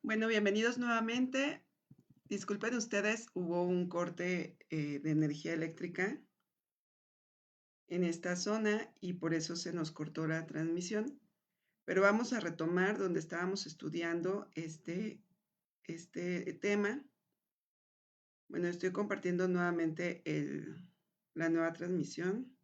Bueno, bienvenidos nuevamente. Disculpen ustedes, hubo un corte de energía eléctrica en esta zona y por eso se nos cortó la transmisión. Pero vamos a retomar donde estábamos estudiando este tema. Bueno, estoy compartiendo nuevamente la nueva transmisión.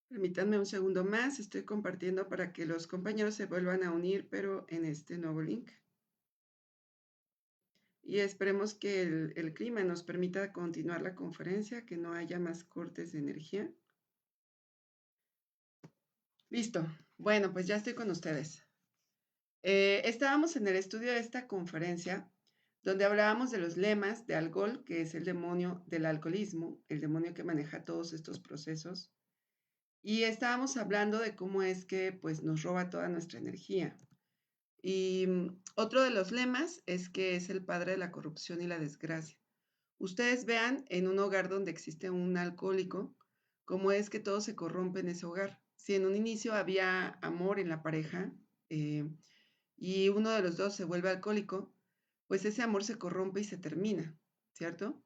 Permítanme un segundo más. Estoy compartiendo para que los compañeros se vuelvan a unir, pero en este nuevo link. Y esperemos que el clima nos permita continuar la conferencia, que no haya más cortes de energía. Listo. Bueno, pues ya estoy con ustedes. Estábamos en el estudio de esta conferencia donde hablábamos de los lemas de Algol, que es el demonio del alcoholismo, el demonio que maneja todos estos procesos. Y estábamos hablando de cómo es que pues, nos roba toda nuestra energía. Y otro de los lemas es que es el padre de la corrupción y la desgracia. Ustedes vean en un hogar donde existe un alcohólico, cómo es que todo se corrompe en ese hogar. Si en un inicio había amor en la pareja y uno de los dos se vuelve alcohólico, pues ese amor se corrompe y se termina, ¿cierto?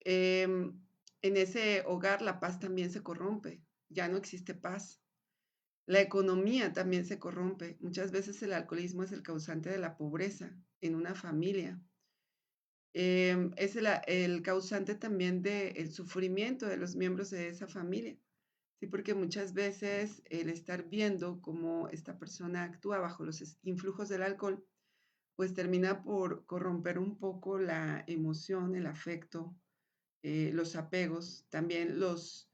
En ese hogar la paz también se corrompe, ya no existe paz. La economía también se corrompe. Muchas veces el alcoholismo es el causante de la pobreza en una familia. Es el causante también del sufrimiento de los miembros de esa familia, ¿sí? Porque muchas veces el estar viendo cómo esta persona actúa bajo los influjos del alcohol, pues termina por corromper un poco la emoción, el afecto, los apegos, también los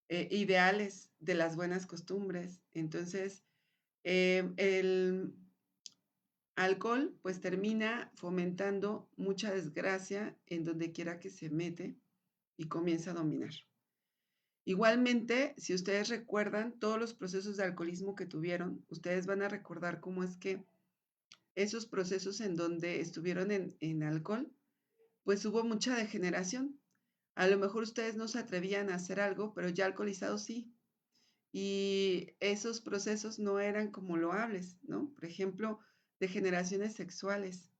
ideales de las buenas costumbres. Entonces, el alcohol pues termina fomentando mucha desgracia en donde quiera que se mete y comienza a dominar. Igualmente, si ustedes recuerdan todos los procesos de alcoholismo que tuvieron, ustedes van a recordar cómo es que esos procesos en donde estuvieron en alcohol, pues hubo mucha degeneración. A lo mejor ustedes no se atrevían a hacer algo, pero ya alcoholizados sí. Y esos procesos no eran como loables, ¿no? Por ejemplo, degeneraciones sexuales,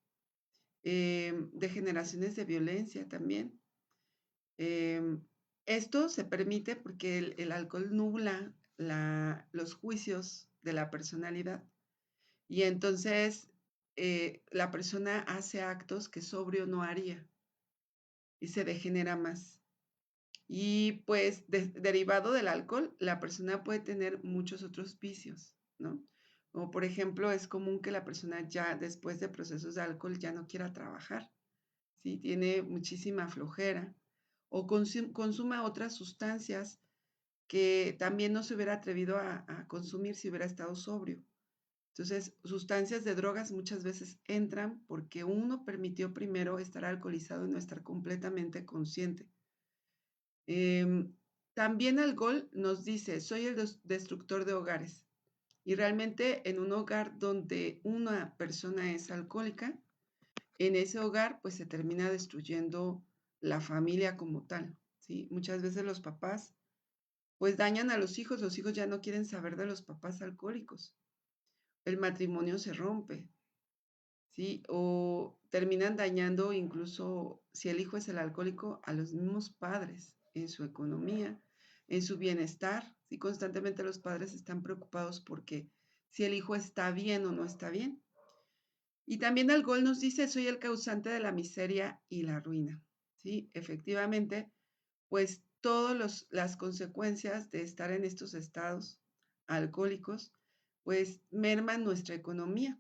degeneraciones de violencia también. Esto se permite porque el alcohol nubla los juicios de la personalidad y entonces la persona hace actos que sobrio no haría y se degenera más. Y pues derivado del alcohol, la persona puede tener muchos otros vicios, ¿no? Como por ejemplo, es común que la persona ya después de procesos de alcohol ya no quiera trabajar, ¿sí? Tiene muchísima flojera o consuma otras sustancias que también no se hubiera atrevido a consumir si hubiera estado sobrio. Entonces, sustancias de drogas muchas veces entran porque uno permitió primero estar alcoholizado y no estar completamente consciente. También alcohol nos dice, soy el destructor de hogares. Y realmente en un hogar donde una persona es alcohólica, en ese hogar pues se termina destruyendo la familia como tal, ¿sí? Muchas veces los papás pues dañan a los hijos ya no quieren saber de los papás alcohólicos, el matrimonio se rompe, ¿sí? O terminan dañando incluso, si el hijo es el alcohólico, a los mismos padres en su economía, en su bienestar, ¿sí? Constantemente los padres están preocupados porque si el hijo está bien o no está bien. Y también Algol nos dice, soy el causante de la miseria y la ruina. ¿Sí? Efectivamente, pues todas las consecuencias de estar en estos estados alcohólicos, pues merman nuestra economía.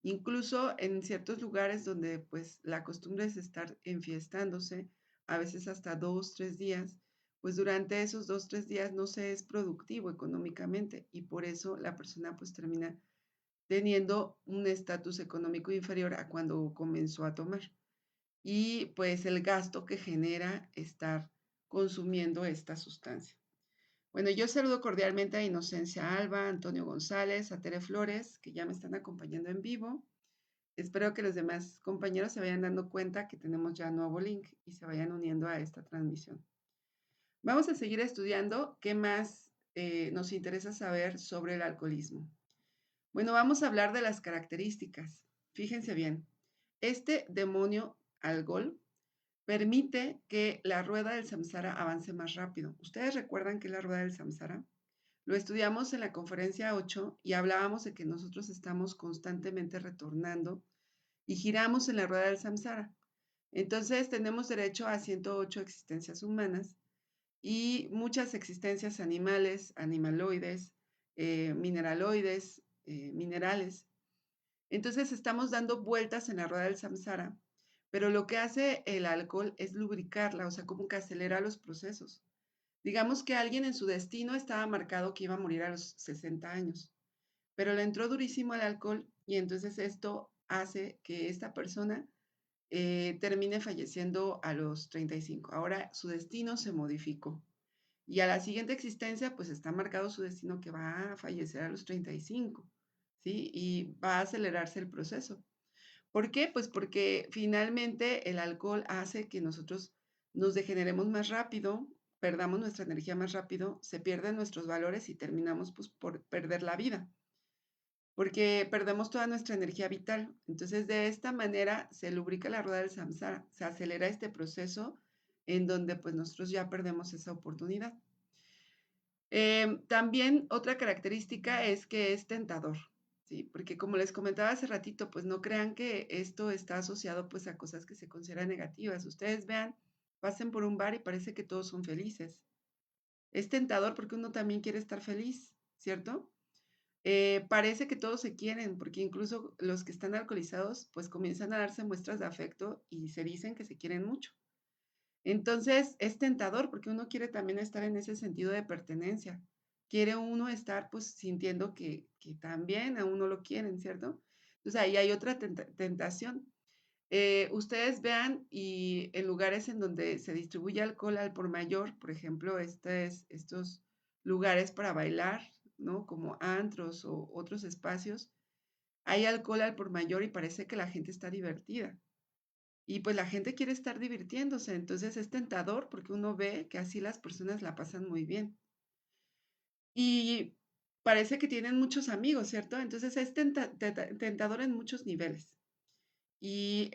Incluso en ciertos lugares donde pues la costumbre es estar enfiestándose, a veces hasta 2, 3 días, pues durante esos 2, 3 días no se es productivo económicamente y por eso la persona pues termina teniendo un estatus económico inferior a cuando comenzó a tomar. Y pues el gasto que genera estar consumiendo esta sustancia. Bueno, yo saludo cordialmente a Inocencia Alba, Antonio González, a Tere Flores, que ya me están acompañando en vivo. Espero que los demás compañeros se vayan dando cuenta que tenemos ya nuevo link y se vayan uniendo a esta transmisión. Vamos a seguir estudiando qué más nos interesa saber sobre el alcoholismo. Bueno, vamos a hablar de las características. Fíjense bien, este demonio alcohol permite que la rueda del samsara avance más rápido. ¿Ustedes recuerdan qué es la rueda del samsara? Lo estudiamos en la conferencia 8 y hablábamos de que nosotros estamos constantemente retornando y giramos en la rueda del samsara. Entonces tenemos derecho a 108 existencias humanas y muchas existencias animales, animaloides, mineraloides, minerales. Entonces estamos dando vueltas en la rueda del samsara, pero lo que hace el alcohol es lubricarla, o sea, como que acelera los procesos. Digamos que alguien en su destino estaba marcado que iba a morir a los 60 años, pero le entró durísimo el alcohol y entonces esto hace que esta persona termine falleciendo a los 35. Ahora su destino se modificó. Y a la siguiente existencia, pues está marcado su destino que va a fallecer a los 35, ¿sí? Y va a acelerarse el proceso. ¿Por qué? Pues porque finalmente el alcohol hace que nosotros nos degeneremos más rápido, perdamos nuestra energía más rápido, se pierden nuestros valores y terminamos pues por perder la vida, porque perdemos toda nuestra energía vital. Entonces, de esta manera se lubrica la rueda del samsara, se acelera este proceso en donde pues nosotros ya perdemos esa oportunidad. También otra característica es que es tentador, ¿sí? Porque como les comentaba hace ratito, pues no crean que esto está asociado pues a cosas que se consideran negativas. Ustedes vean, pasen por un bar y parece que todos son felices. Es tentador porque uno también quiere estar feliz, ¿cierto? Parece que todos se quieren, porque incluso los que están alcoholizados pues comienzan a darse muestras de afecto y se dicen que se quieren mucho. Entonces es tentador porque uno quiere también estar en ese sentido de pertenencia. Quiere uno estar pues sintiendo que también a uno lo quieren, ¿cierto? Entonces ahí hay otra tentación. Ustedes vean y en lugares en donde se distribuye alcohol al por mayor, por ejemplo, estos lugares para bailar, ¿no? Como antros o otros espacios, hay alcohol al por mayor y parece que la gente está divertida. Y pues la gente quiere estar divirtiéndose, entonces es tentador porque uno ve que así las personas la pasan muy bien. Y parece que tienen muchos amigos, ¿cierto? Entonces es tentador en muchos niveles. Y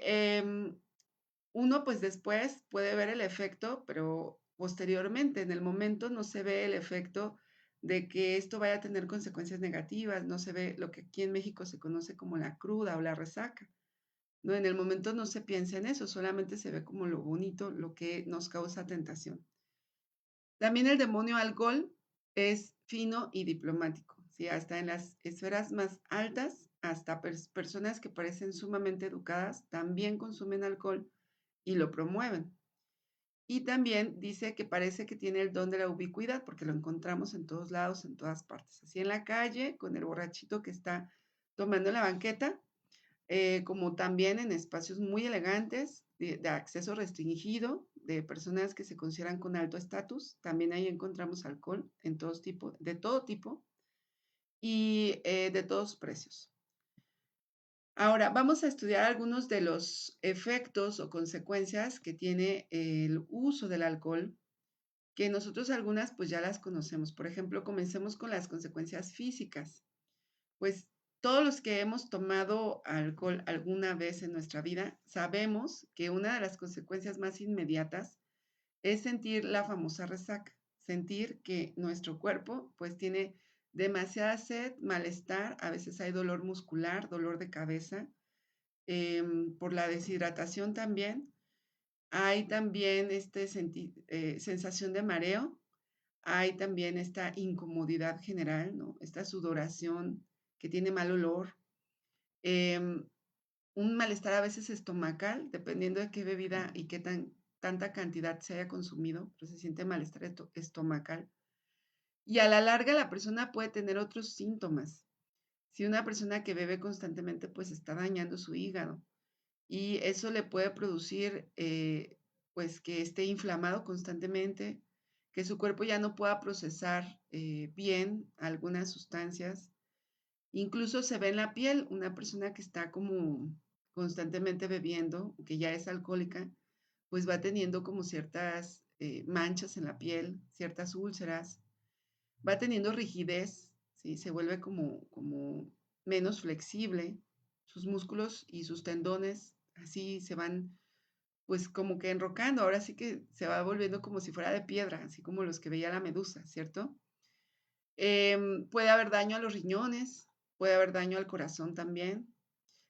uno pues después puede ver el efecto, pero posteriormente, en el momento no se ve el efecto de que esto vaya a tener consecuencias negativas, no se ve lo que aquí en México se conoce como la cruda o la resaca. ¿No? En el momento no se piensa en eso, solamente se ve como lo bonito, lo que nos causa tentación. También el demonio alcohol es fino y diplomático, ¿sí? Hasta en las esferas más altas, hasta personas que parecen sumamente educadas también consumen alcohol y lo promueven. Y también dice que parece que tiene el don de la ubicuidad, porque lo encontramos en todos lados, en todas partes. Así en la calle, con el borrachito que está tomando en la banqueta, como también en espacios muy elegantes, de acceso restringido, de personas que se consideran con alto estatus. También ahí encontramos alcohol en de todo tipo y de todos precios. Ahora, vamos a estudiar algunos de los efectos o consecuencias que tiene el uso del alcohol, que nosotros algunas pues ya las conocemos. Por ejemplo, comencemos con las consecuencias físicas. Pues todos los que hemos tomado alcohol alguna vez en nuestra vida sabemos que una de las consecuencias más inmediatas es sentir la famosa resaca, sentir que nuestro cuerpo pues tiene demasiada sed, malestar, a veces hay dolor muscular, dolor de cabeza, por la deshidratación también. Hay también sensación de mareo, hay también esta incomodidad general, ¿no? Esta sudoración que tiene mal olor, em, un malestar a veces estomacal, dependiendo de qué bebida y qué tanta cantidad se haya consumido, pero se siente malestar estomacal. Y a la larga la persona puede tener otros síntomas. Si una persona que bebe constantemente, pues está dañando su hígado y eso le puede producir, pues que esté inflamado constantemente, que su cuerpo ya no pueda procesar bien algunas sustancias. Incluso se ve en la piel una persona que está como constantemente bebiendo, que ya es alcohólica, pues va teniendo como ciertas manchas en la piel, ciertas úlceras, va teniendo rigidez, ¿sí? Se vuelve como menos flexible, sus músculos y sus tendones así se van pues como que enrocando, ahora sí que se va volviendo como si fuera de piedra, así como los que veía la medusa, ¿cierto? Puede haber daño a los riñones, puede haber daño al corazón también,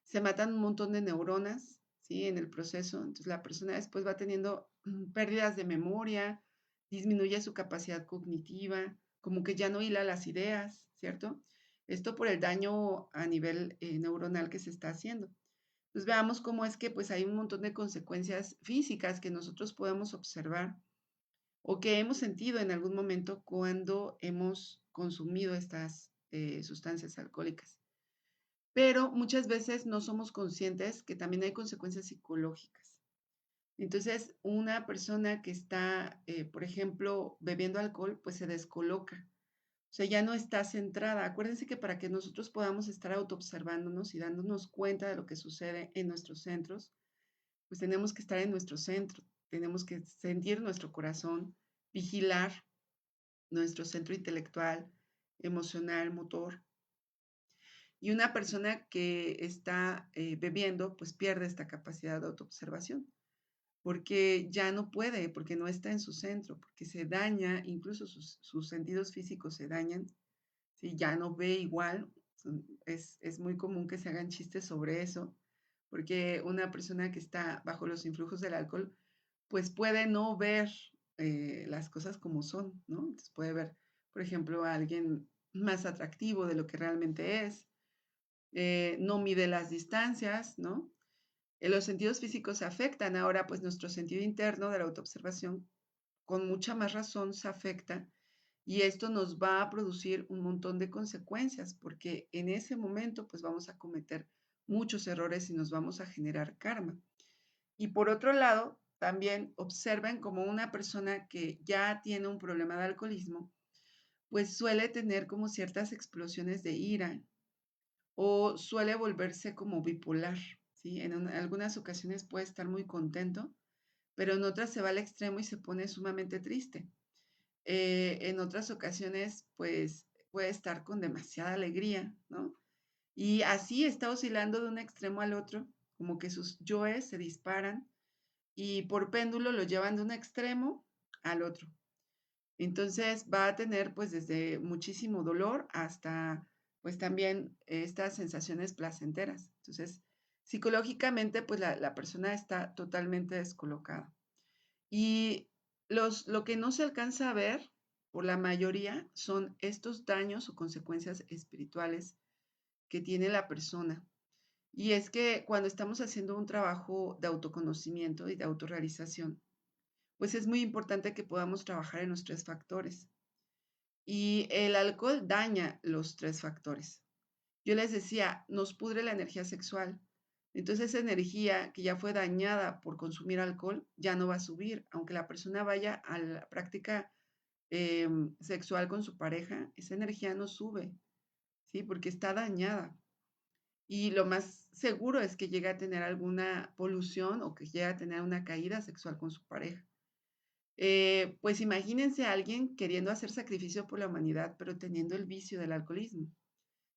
se matan un montón de neuronas, ¿sí? En el proceso, entonces la persona después va teniendo pérdidas de memoria, disminuye su capacidad cognitiva, como que ya no hila las ideas, ¿cierto? Esto por el daño a nivel neuronal que se está haciendo. Entonces veamos cómo es que pues hay un montón de consecuencias físicas que nosotros podemos observar o que hemos sentido en algún momento cuando hemos consumido estas sustancias alcohólicas. Pero muchas veces no somos conscientes que también hay consecuencias psicológicas. Entonces, una persona que está, por ejemplo, bebiendo alcohol, pues se descoloca. O sea, ya no está centrada. Acuérdense que para que nosotros podamos estar autoobservándonos y dándonos cuenta de lo que sucede en nuestros centros, pues tenemos que estar en nuestro centro, tenemos que sentir nuestro corazón, vigilar nuestro centro intelectual, emocional, motor. Y una persona que está bebiendo, pues pierde esta capacidad de autoobservación, porque ya no puede, porque no está en su centro, porque se daña, incluso sus sentidos físicos se dañan, ¿sí? Ya no ve igual. Es muy común que se hagan chistes sobre eso, porque una persona que está bajo los influjos del alcohol, pues puede no ver las cosas como son, ¿no? Entonces puede ver, por ejemplo, a alguien más atractivo de lo que realmente es, no mide las distancias, ¿no? Los sentidos físicos se afectan. Ahora, pues nuestro sentido interno de la autoobservación, con mucha más razón, se afecta y esto nos va a producir un montón de consecuencias, porque en ese momento, pues vamos a cometer muchos errores y nos vamos a generar karma. Y por otro lado, también observen como una persona que ya tiene un problema de alcoholismo, pues suele tener como ciertas explosiones de ira, o suele volverse como bipolar, ¿sí? En algunas ocasiones puede estar muy contento, pero en otras se va al extremo y se pone sumamente triste. En otras ocasiones, pues puede estar con demasiada alegría, ¿no? Y así está oscilando de un extremo al otro, como que sus yoes se disparan y por péndulo lo llevan de un extremo al otro. Entonces va a tener pues desde muchísimo dolor hasta pues también estas sensaciones placenteras. Entonces, psicológicamente pues la persona está totalmente descolocada. Y lo que no se alcanza a ver por la mayoría son estos daños o consecuencias espirituales que tiene la persona. Y es que cuando estamos haciendo un trabajo de autoconocimiento y de autorrealización, pues es muy importante que podamos trabajar en los tres factores. Y el alcohol daña los tres factores. Yo les decía, nos pudre la energía sexual. Entonces esa energía que ya fue dañada por consumir alcohol ya no va a subir, aunque la persona vaya a la práctica sexual con su pareja, esa energía no sube, ¿sí? Porque está dañada. Y lo más seguro es que llegue a tener alguna polución o que llegue a tener una caída sexual con su pareja. Pues imagínense a alguien queriendo hacer sacrificio por la humanidad, pero teniendo el vicio del alcoholismo.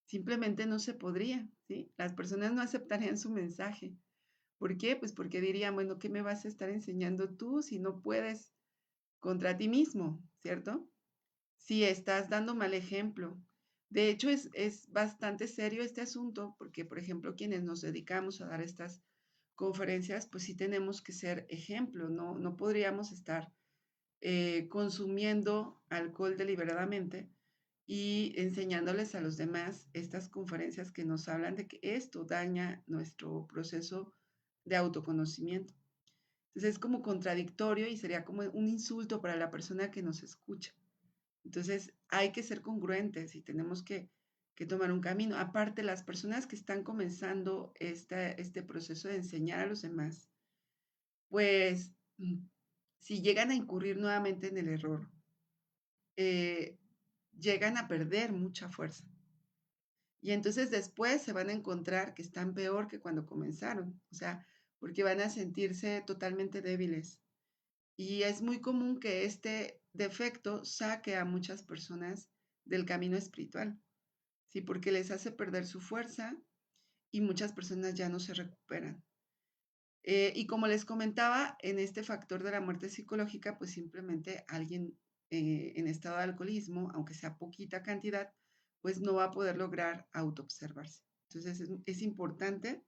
Simplemente no se podría, ¿sí? Las personas no aceptarían su mensaje. ¿Por qué? Pues porque dirían, bueno, ¿qué me vas a estar enseñando tú si no puedes contra ti mismo, ¿cierto? Si estás dando mal ejemplo. De hecho, es bastante serio este asunto porque, por ejemplo, quienes nos dedicamos a dar estas conferencias, pues sí tenemos que ser ejemplo, no podríamos estar consumiendo alcohol deliberadamente y enseñándoles a los demás estas conferencias que nos hablan de que esto daña nuestro proceso de autoconocimiento. Entonces es como contradictorio y sería como un insulto para la persona que nos escucha. Entonces hay que ser congruentes y tenemos que tomar un camino. Aparte, las personas que están comenzando este proceso de enseñar a los demás, pues si llegan a incurrir nuevamente en el error, eh, llegan a perder mucha fuerza. Y entonces después se van a encontrar que están peor que cuando comenzaron, o sea, porque van a sentirse totalmente débiles. Y es muy común que este defecto saque a muchas personas del camino espiritual, ¿sí? Porque les hace perder su fuerza y muchas personas ya no se recuperan. Y como les comentaba, en este factor de la muerte psicológica, pues simplemente alguien en estado de alcoholismo, aunque sea poquita cantidad, pues no va a poder lograr autoobservarse. Entonces es importante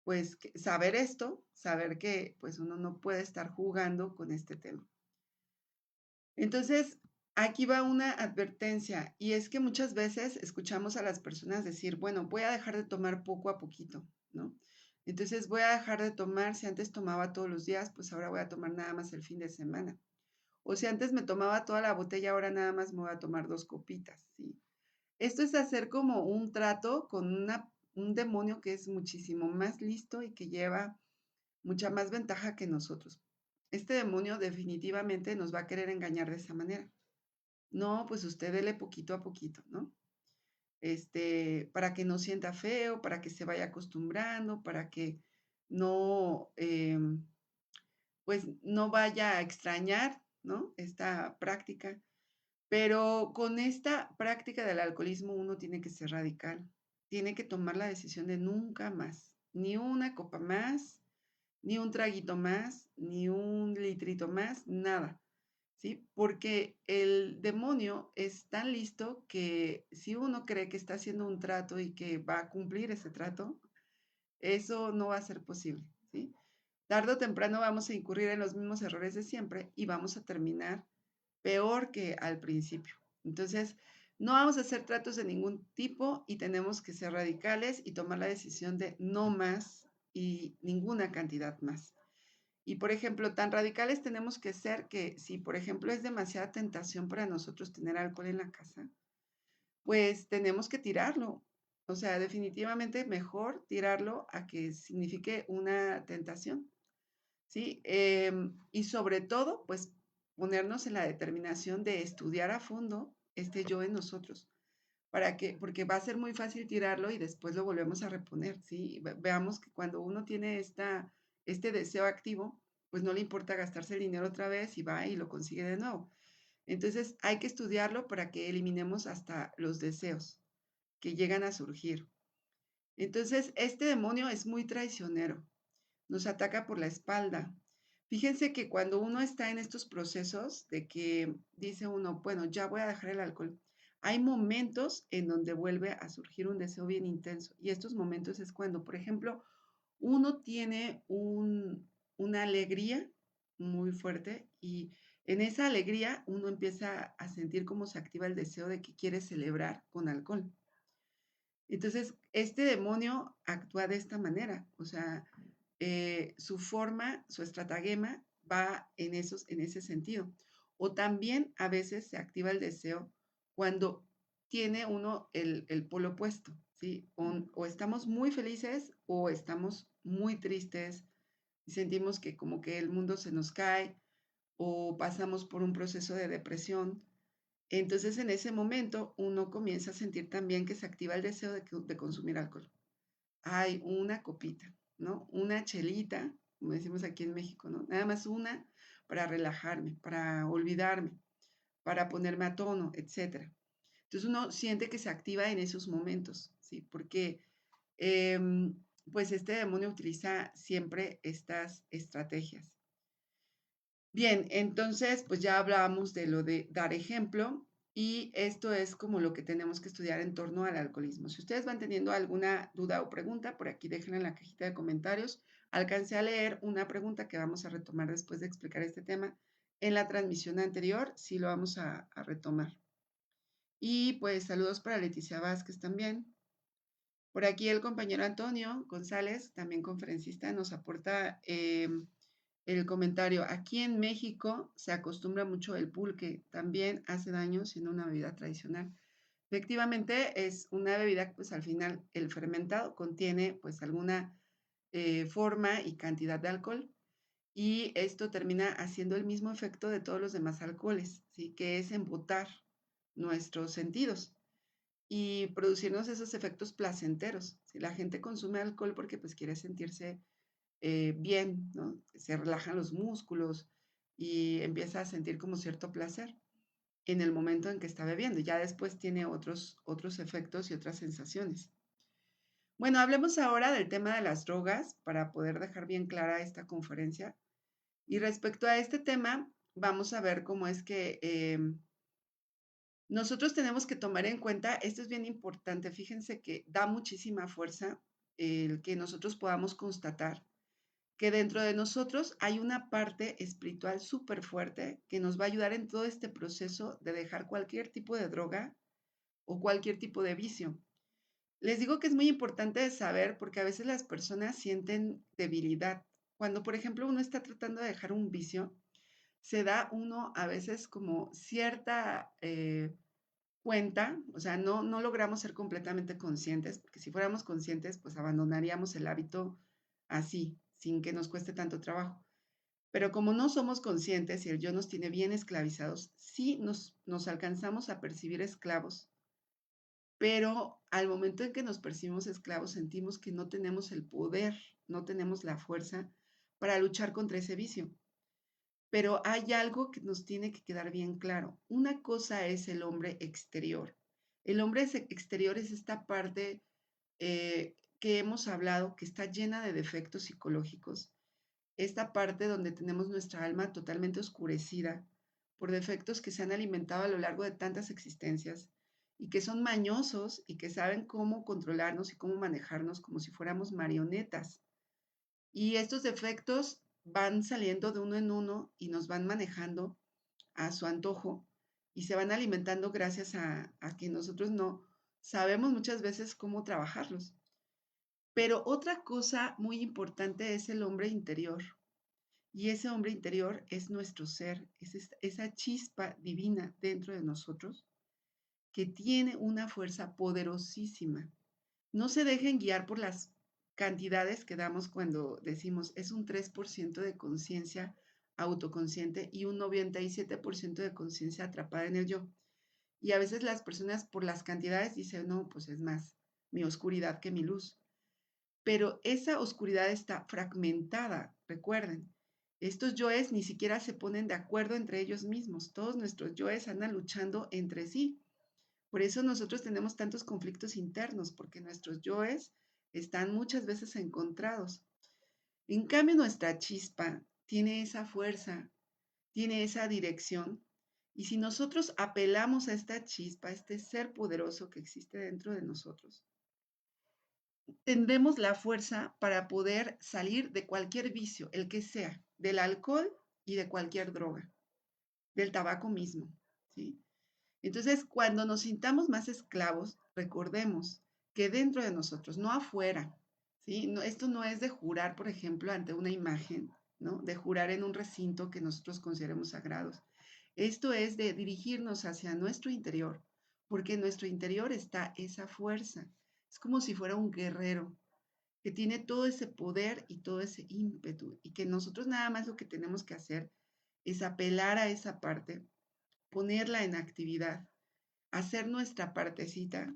pues saber esto, saber que pues uno no puede estar jugando con este tema. Entonces, aquí va una advertencia y es que muchas veces escuchamos a las personas decir, bueno, voy a dejar de tomar poco a poquito, ¿no? Entonces voy a dejar de tomar, si antes tomaba todos los días, pues ahora voy a tomar nada más el fin de semana. O si antes me tomaba toda la botella, ahora nada más me voy a tomar 2 copitas, ¿sí? Esto es hacer como un trato con un demonio que es muchísimo más listo y que lleva mucha más ventaja que nosotros. Este demonio definitivamente nos va a querer engañar de esa manera. No, pues usted dele poquito a poquito, ¿no? Para que no sienta feo, para que se vaya acostumbrando, para que no, pues no vaya a extrañar, ¿no? Esta práctica. Pero con esta práctica del alcoholismo uno tiene que ser radical. Tiene que tomar la decisión de nunca más, ni una copa más, ni un traguito más, ni un litrito más, nada. ¿Sí? Porque el demonio es tan listo que si uno cree que está haciendo un trato y que va a cumplir ese trato, eso no va a ser posible, ¿sí? Tarde o temprano vamos a incurrir en los mismos errores de siempre y vamos a terminar peor que al principio. Entonces, no vamos a hacer tratos de ningún tipo y tenemos que ser radicales y tomar la decisión de no más y ninguna cantidad más. Y, por ejemplo, tan radicales tenemos que ser que si, por ejemplo, es demasiada tentación para nosotros tener alcohol en la casa, pues tenemos que tirarlo. O sea, definitivamente mejor tirarlo a que signifique una tentación, ¿sí? Y sobre todo, pues ponernos en la determinación de estudiar a fondo este yo en nosotros, porque va a ser muy fácil tirarlo y después lo volvemos a reponer, ¿sí? Veamos que cuando uno tiene este deseo activo, pues no le importa gastarse el dinero otra vez y va y lo consigue de nuevo. Entonces hay que estudiarlo para que eliminemos hasta los deseos que llegan a surgir. Entonces, este demonio es muy traicionero, nos ataca por la espalda. Fíjense que cuando uno está en estos procesos de que dice uno, bueno, ya voy a dejar el alcohol, hay momentos en donde vuelve a surgir un deseo bien intenso. Y estos momentos es cuando, por ejemplo, uno tiene una alegría muy fuerte y en esa alegría uno empieza a sentir cómo se activa el deseo de que quiere celebrar con alcohol. Entonces, este demonio actúa de esta manera, o sea, su forma, su estratagema va en ese sentido. O también a veces se activa el deseo cuando tiene uno el polo opuesto, ¿sí? O estamos muy felices o estamos muy tristes y sentimos que como que el mundo se nos cae o pasamos por un proceso de depresión. Entonces, en ese momento, uno comienza a sentir también que se activa el deseo de consumir alcohol. Hay una copita, ¿no? Una chelita, como decimos aquí en México, ¿no? Nada más una para relajarme, para olvidarme, para ponerme a tono, etcétera. Entonces uno siente que se activa en esos momentos, ¿sí? Porque pues este demonio utiliza siempre estas estrategias. Bien, entonces pues ya hablábamos de lo de dar ejemplo Y esto es como lo que tenemos que estudiar en torno al alcoholismo. Si ustedes van teniendo alguna duda o pregunta, por aquí déjenla en la cajita de comentarios. Alcancé a leer una pregunta que vamos a retomar después de explicar este tema. En la transmisión anterior sí lo vamos a retomar. Y pues saludos para Leticia Vázquez también. Por aquí el compañero Antonio González, también conferencista, nos aporta el comentario. Aquí en México se acostumbra mucho el pulque, también hace daño siendo una bebida tradicional. Efectivamente es una bebida, pues al final el fermentado contiene pues alguna forma y cantidad de alcohol y esto termina haciendo el mismo efecto de todos los demás alcoholes, ¿sí? Que es embotar nuestros sentidos y producirnos esos efectos placenteros. Si la gente consume alcohol porque pues quiere sentirse bien, ¿no? Se relajan los músculos y empieza a sentir como cierto placer en el momento en que está bebiendo. Ya después tiene otros efectos y otras sensaciones. Bueno, hablemos ahora del tema de las drogas para poder dejar bien clara esta conferencia. Y respecto a este tema, vamos a ver cómo es que nosotros tenemos que tomar en cuenta, esto es bien importante, fíjense que da muchísima fuerza el que nosotros podamos constatar que dentro de nosotros hay una parte espiritual súper fuerte que nos va a ayudar en todo este proceso de dejar cualquier tipo de droga o cualquier tipo de vicio. Les digo que es muy importante saber porque a veces las personas sienten debilidad. Cuando, por ejemplo, uno está tratando de dejar un vicio, se da uno a veces como cierta cuenta, o sea, no logramos ser completamente conscientes, porque si fuéramos conscientes, pues abandonaríamos el hábito así, sin que nos cueste tanto trabajo. Pero como no somos conscientes y el yo nos tiene bien esclavizados, sí nos alcanzamos a percibir esclavos, pero al momento en que nos percibimos esclavos sentimos que no tenemos el poder, no tenemos la fuerza para luchar contra ese vicio. Pero hay algo que nos tiene que quedar bien claro. Una cosa es el hombre exterior. El hombre exterior es esta parte que hemos hablado, que está llena de defectos psicológicos, esta parte donde tenemos nuestra alma totalmente oscurecida por defectos que se han alimentado a lo largo de tantas existencias y que son mañosos y que saben cómo controlarnos y cómo manejarnos como si fuéramos marionetas. Y estos defectos van saliendo de uno en uno y nos van manejando a su antojo y se van alimentando gracias a que nosotros no sabemos muchas veces cómo trabajarlos. Pero otra cosa muy importante es el hombre interior. Y ese hombre interior es nuestro ser, es esa chispa divina dentro de nosotros que tiene una fuerza poderosísima. No se dejen guiar por las cantidades que damos cuando decimos es un 3% de conciencia autoconsciente y un 97% de conciencia atrapada en el yo. Y a veces las personas por las cantidades dicen, no, pues es más mi oscuridad que mi luz. Pero esa oscuridad está fragmentada, recuerden. Estos yoes ni siquiera se ponen de acuerdo entre ellos mismos. Todos nuestros yoes andan luchando entre sí. Por eso nosotros tenemos tantos conflictos internos, porque nuestros yoes están muchas veces encontrados. En cambio, nuestra chispa tiene esa fuerza, tiene esa dirección. Y si nosotros apelamos a esta chispa, a este ser poderoso que existe dentro de nosotros, tendremos la fuerza para poder salir de cualquier vicio, el que sea, del alcohol y de cualquier droga, del tabaco mismo, ¿sí? Entonces, cuando nos sintamos más esclavos, recordemos que dentro de nosotros, no afuera, ¿sí? No, esto no es de jurar, por ejemplo, ante una imagen, ¿no? De jurar en un recinto que nosotros consideremos sagrados. Esto es de dirigirnos hacia nuestro interior, porque en nuestro interior está esa fuerza. Es como si fuera un guerrero que tiene todo ese poder y todo ese ímpetu y que nosotros nada más lo que tenemos que hacer es apelar a esa parte, ponerla en actividad, hacer nuestra partecita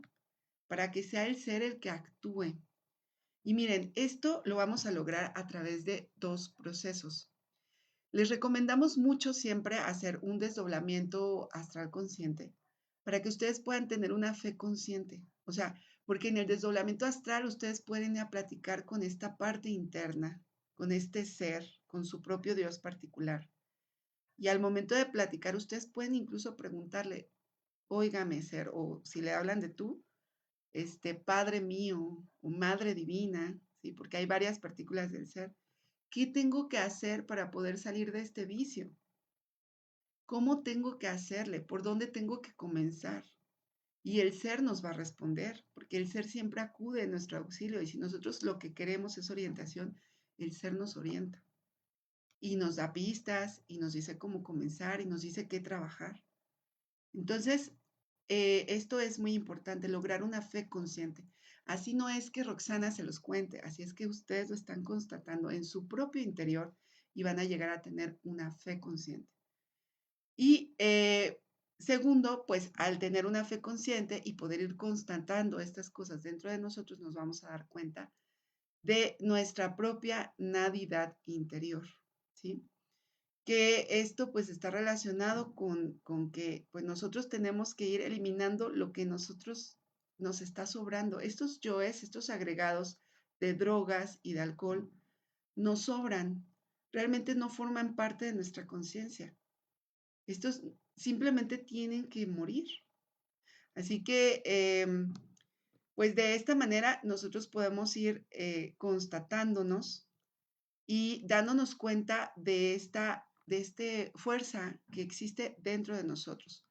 para que sea el ser el que actúe. Y miren, esto lo vamos a lograr a través de dos procesos. Les recomendamos mucho siempre hacer un desdoblamiento astral consciente para que ustedes puedan tener una fe consciente. O sea, porque en el desdoblamiento astral ustedes pueden ir a platicar con esta parte interna, con este ser, con su propio Dios particular. Y al momento de platicar, ustedes pueden incluso preguntarle, óigame ser, o si le hablan de tú, Padre mío o Madre Divina, ¿sí? Porque hay varias partículas del ser. ¿Qué tengo que hacer para poder salir de este vicio? ¿Cómo tengo que hacerle? ¿Por dónde tengo que comenzar? Y el ser nos va a responder, porque el ser siempre acude en nuestro auxilio y si nosotros lo que queremos es orientación, el ser nos orienta y nos da pistas y nos dice cómo comenzar y nos dice qué trabajar. Entonces, esto es muy importante, lograr una fe consciente. Así no es que Roxana se los cuente, así es que ustedes lo están constatando en su propio interior y van a llegar a tener una fe consciente. Y segundo, pues al tener una fe consciente y poder ir constatando estas cosas dentro de nosotros, nos vamos a dar cuenta de nuestra propia nadidad interior, ¿sí? Que esto pues está relacionado con que pues nosotros tenemos que ir eliminando lo que nosotros nos está sobrando. Estos yoes, estos agregados de drogas y de alcohol, nos sobran, realmente no forman parte de nuestra conciencia. Estos simplemente tienen que morir. Así que, pues de esta manera nosotros podemos ir constatándonos y dándonos cuenta de esta fuerza que existe dentro de nosotros.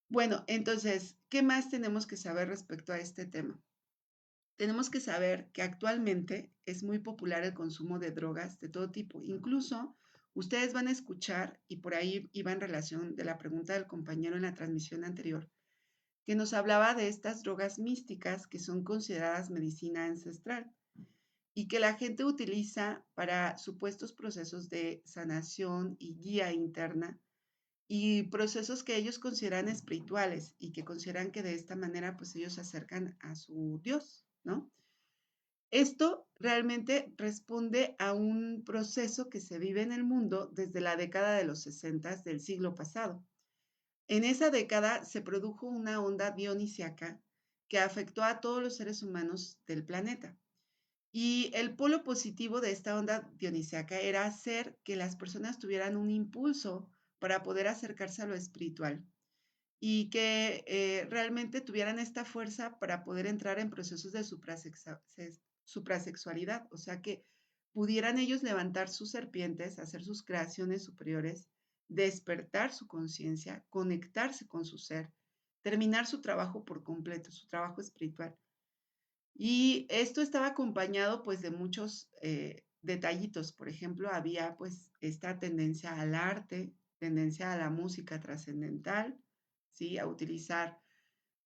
Bueno, entonces, ¿qué más tenemos que saber respecto a este tema? Tenemos que saber que actualmente es muy popular el consumo de drogas de todo tipo. Incluso ustedes van a escuchar, y por ahí iba en relación de la pregunta del compañero en la transmisión anterior, que nos hablaba de estas drogas místicas que son consideradas medicina ancestral y que la gente utiliza para supuestos procesos de sanación y guía interna y procesos que ellos consideran espirituales y que consideran que de esta manera pues ellos se acercan a su Dios, ¿no? Esto realmente responde a un proceso que se vive en el mundo desde la década de los 60 del siglo pasado. En esa década se produjo una onda dionisiaca que afectó a todos los seres humanos del planeta. Y el polo positivo de esta onda dionisiaca era hacer que las personas tuvieran un impulso para poder acercarse a lo espiritual y que realmente tuvieran esta fuerza para poder entrar en procesos de suprasexualidad, o sea que pudieran ellos levantar sus serpientes, hacer sus creaciones superiores, despertar su conciencia, conectarse con su ser, terminar su trabajo por completo, su trabajo espiritual. Y esto estaba acompañado pues de muchos detallitos. Por ejemplo, había pues esta tendencia al arte, tendencia a la música trascendental, ¿sí? A utilizar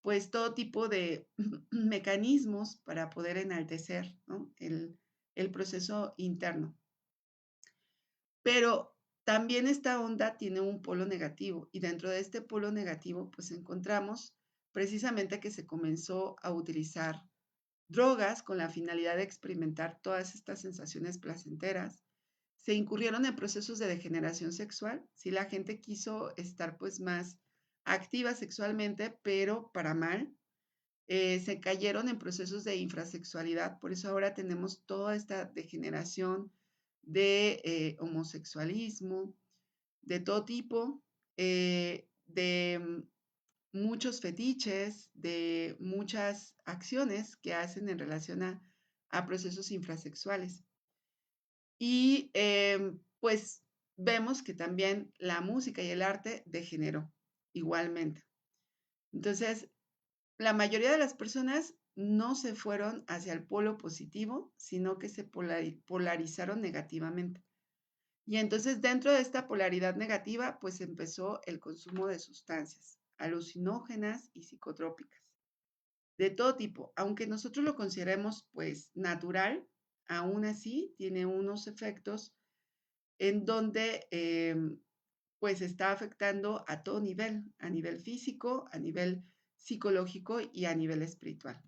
pues todo tipo de mecanismos para poder enaltecer, ¿no? el proceso interno. Pero también esta onda tiene un polo negativo y dentro de este polo negativo pues encontramos precisamente que se comenzó a utilizar drogas con la finalidad de experimentar todas estas sensaciones placenteras. Se incurrieron en procesos de degeneración sexual, si la gente quiso estar pues más activa sexualmente, pero para mal. Se cayeron en procesos de infrasexualidad, por eso ahora tenemos toda esta degeneración de homosexualismo, de todo tipo, de muchos fetiches, de muchas acciones que hacen en relación a procesos infrasexuales. Y pues vemos que también la música y el arte degeneró igualmente. Entonces, la mayoría de las personas no se fueron hacia el polo positivo, sino que se polarizaron negativamente. Y entonces dentro de esta polaridad negativa, pues empezó el consumo de sustancias alucinógenas y psicotrópicas, de todo tipo. Aunque nosotros lo consideremos pues natural, aún así tiene unos efectos en donde pues está afectando a todo nivel, a nivel físico, a nivel psicológico y a nivel espiritual.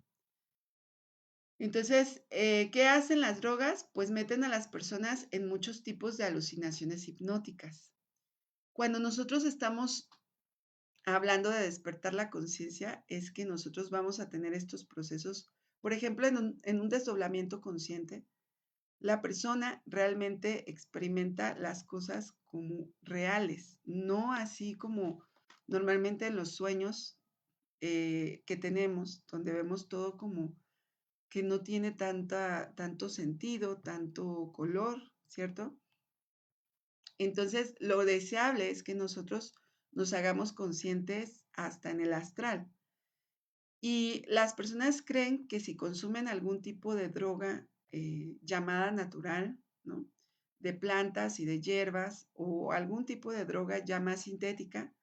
Entonces, ¿qué hacen las drogas? Pues meten a las personas en muchos tipos de alucinaciones hipnóticas. Cuando nosotros estamos hablando de despertar la conciencia, es que nosotros vamos a tener estos procesos, por ejemplo, en un desdoblamiento consciente, la persona realmente experimenta las cosas como reales, no así como normalmente en los sueños que tenemos, donde vemos todo como que no tiene tanto sentido, tanto color, ¿cierto? Entonces, lo deseable es que nosotros nos hagamos conscientes hasta en el astral. Y las personas creen que si consumen algún tipo de droga llamada natural, ¿no? De plantas y de hierbas o algún tipo de droga ya más sintética,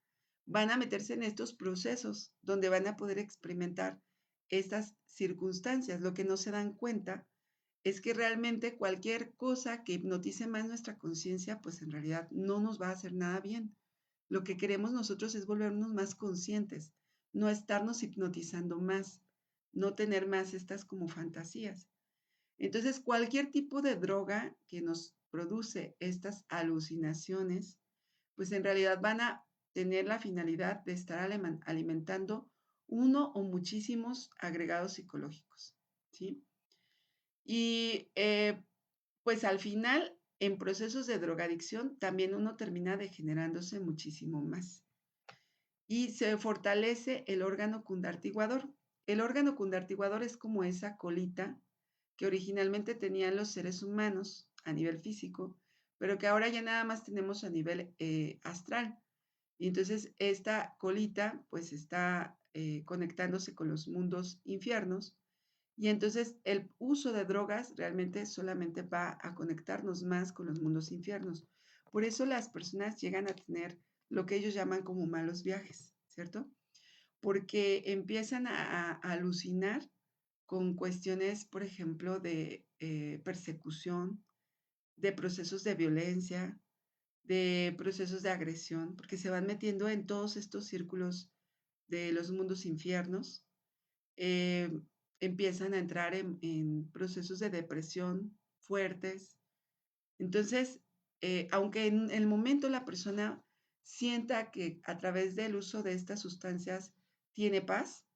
van a meterse en estos procesos donde van a poder experimentar estas circunstancias. Lo que no se dan cuenta es que realmente cualquier cosa que hipnotice más nuestra conciencia, pues en realidad no nos va a hacer nada bien. Lo que queremos nosotros es volvernos más conscientes, no estarnos hipnotizando más, no tener más estas como fantasías. Entonces, cualquier tipo de droga que nos produce estas alucinaciones, pues en realidad van a tener la finalidad de estar alimentando uno o muchísimos agregados psicológicos, ¿sí? Y pues al final, en procesos de drogadicción, también uno termina degenerándose muchísimo más. Y se fortalece el órgano cundartiguador. El órgano cundartiguador es como esa colita que originalmente tenían los seres humanos a nivel físico, pero que ahora ya nada más tenemos a nivel astral. Y entonces esta colita pues está conectándose con los mundos infiernos y entonces el uso de drogas realmente solamente va a conectarnos más con los mundos infiernos. Por eso las personas llegan a tener lo que ellos llaman como malos viajes, ¿cierto? Porque empiezan a alucinar con cuestiones, por ejemplo, de persecución, de procesos de violencia, de procesos de agresión, porque se van metiendo en todos estos círculos de los mundos infiernos, eh, empiezan a entrar en procesos de depresión fuertes. Entonces, aunque en el momento la persona sienta que a través del uso de estas sustancias tiene paz,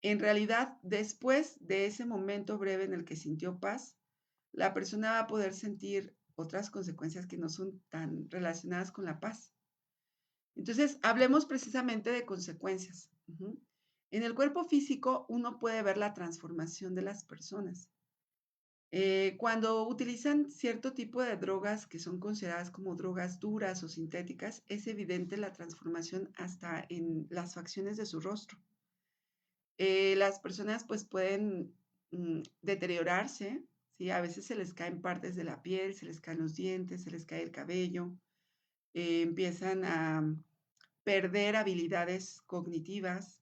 en realidad después de ese momento breve en el que sintió paz, la persona va a poder sentir otras consecuencias que no son tan relacionadas con la paz. Entonces, hablemos precisamente de consecuencias. Ujú. En el cuerpo físico uno puede ver la transformación de las personas. Cuando utilizan cierto tipo de drogas que son consideradas como drogas duras o sintéticas, es evidente la transformación hasta en las facciones de su rostro. Las personas pues pueden deteriorarse, ¿sí? A veces se les caen partes de la piel, se les caen los dientes, se les cae el cabello, empiezan a perder habilidades cognitivas,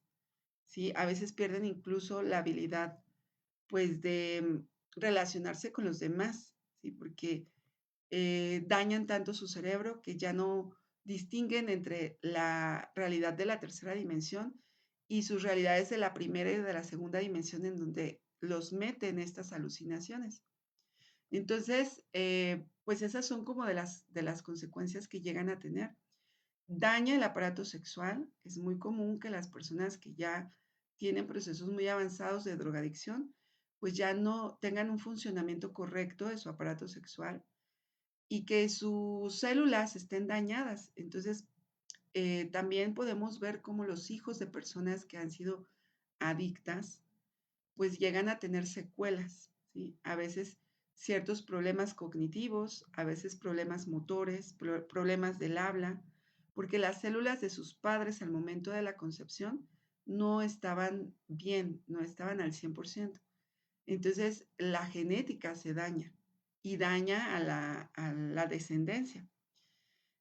¿sí? A veces pierden incluso la habilidad, pues, de relacionarse con los demás, ¿sí? Porque dañan tanto su cerebro que ya no distinguen entre la realidad de la tercera dimensión y sus realidades de la primera y de la segunda dimensión en donde los meten estas alucinaciones. Entonces, pues esas son como de las consecuencias que llegan a tener. Daña el aparato sexual. Es muy común que las personas que ya tienen procesos muy avanzados de drogadicción, pues ya no tengan un funcionamiento correcto de su aparato sexual y que sus células estén dañadas. Entonces, también podemos ver cómo los hijos de personas que han sido adictas, pues llegan a tener secuelas, ¿sí? A veces ciertos problemas cognitivos, a veces problemas motores, problemas del habla, porque las células de sus padres al momento de la concepción no estaban bien, no estaban al 100%. Entonces, la genética se daña y daña a la descendencia.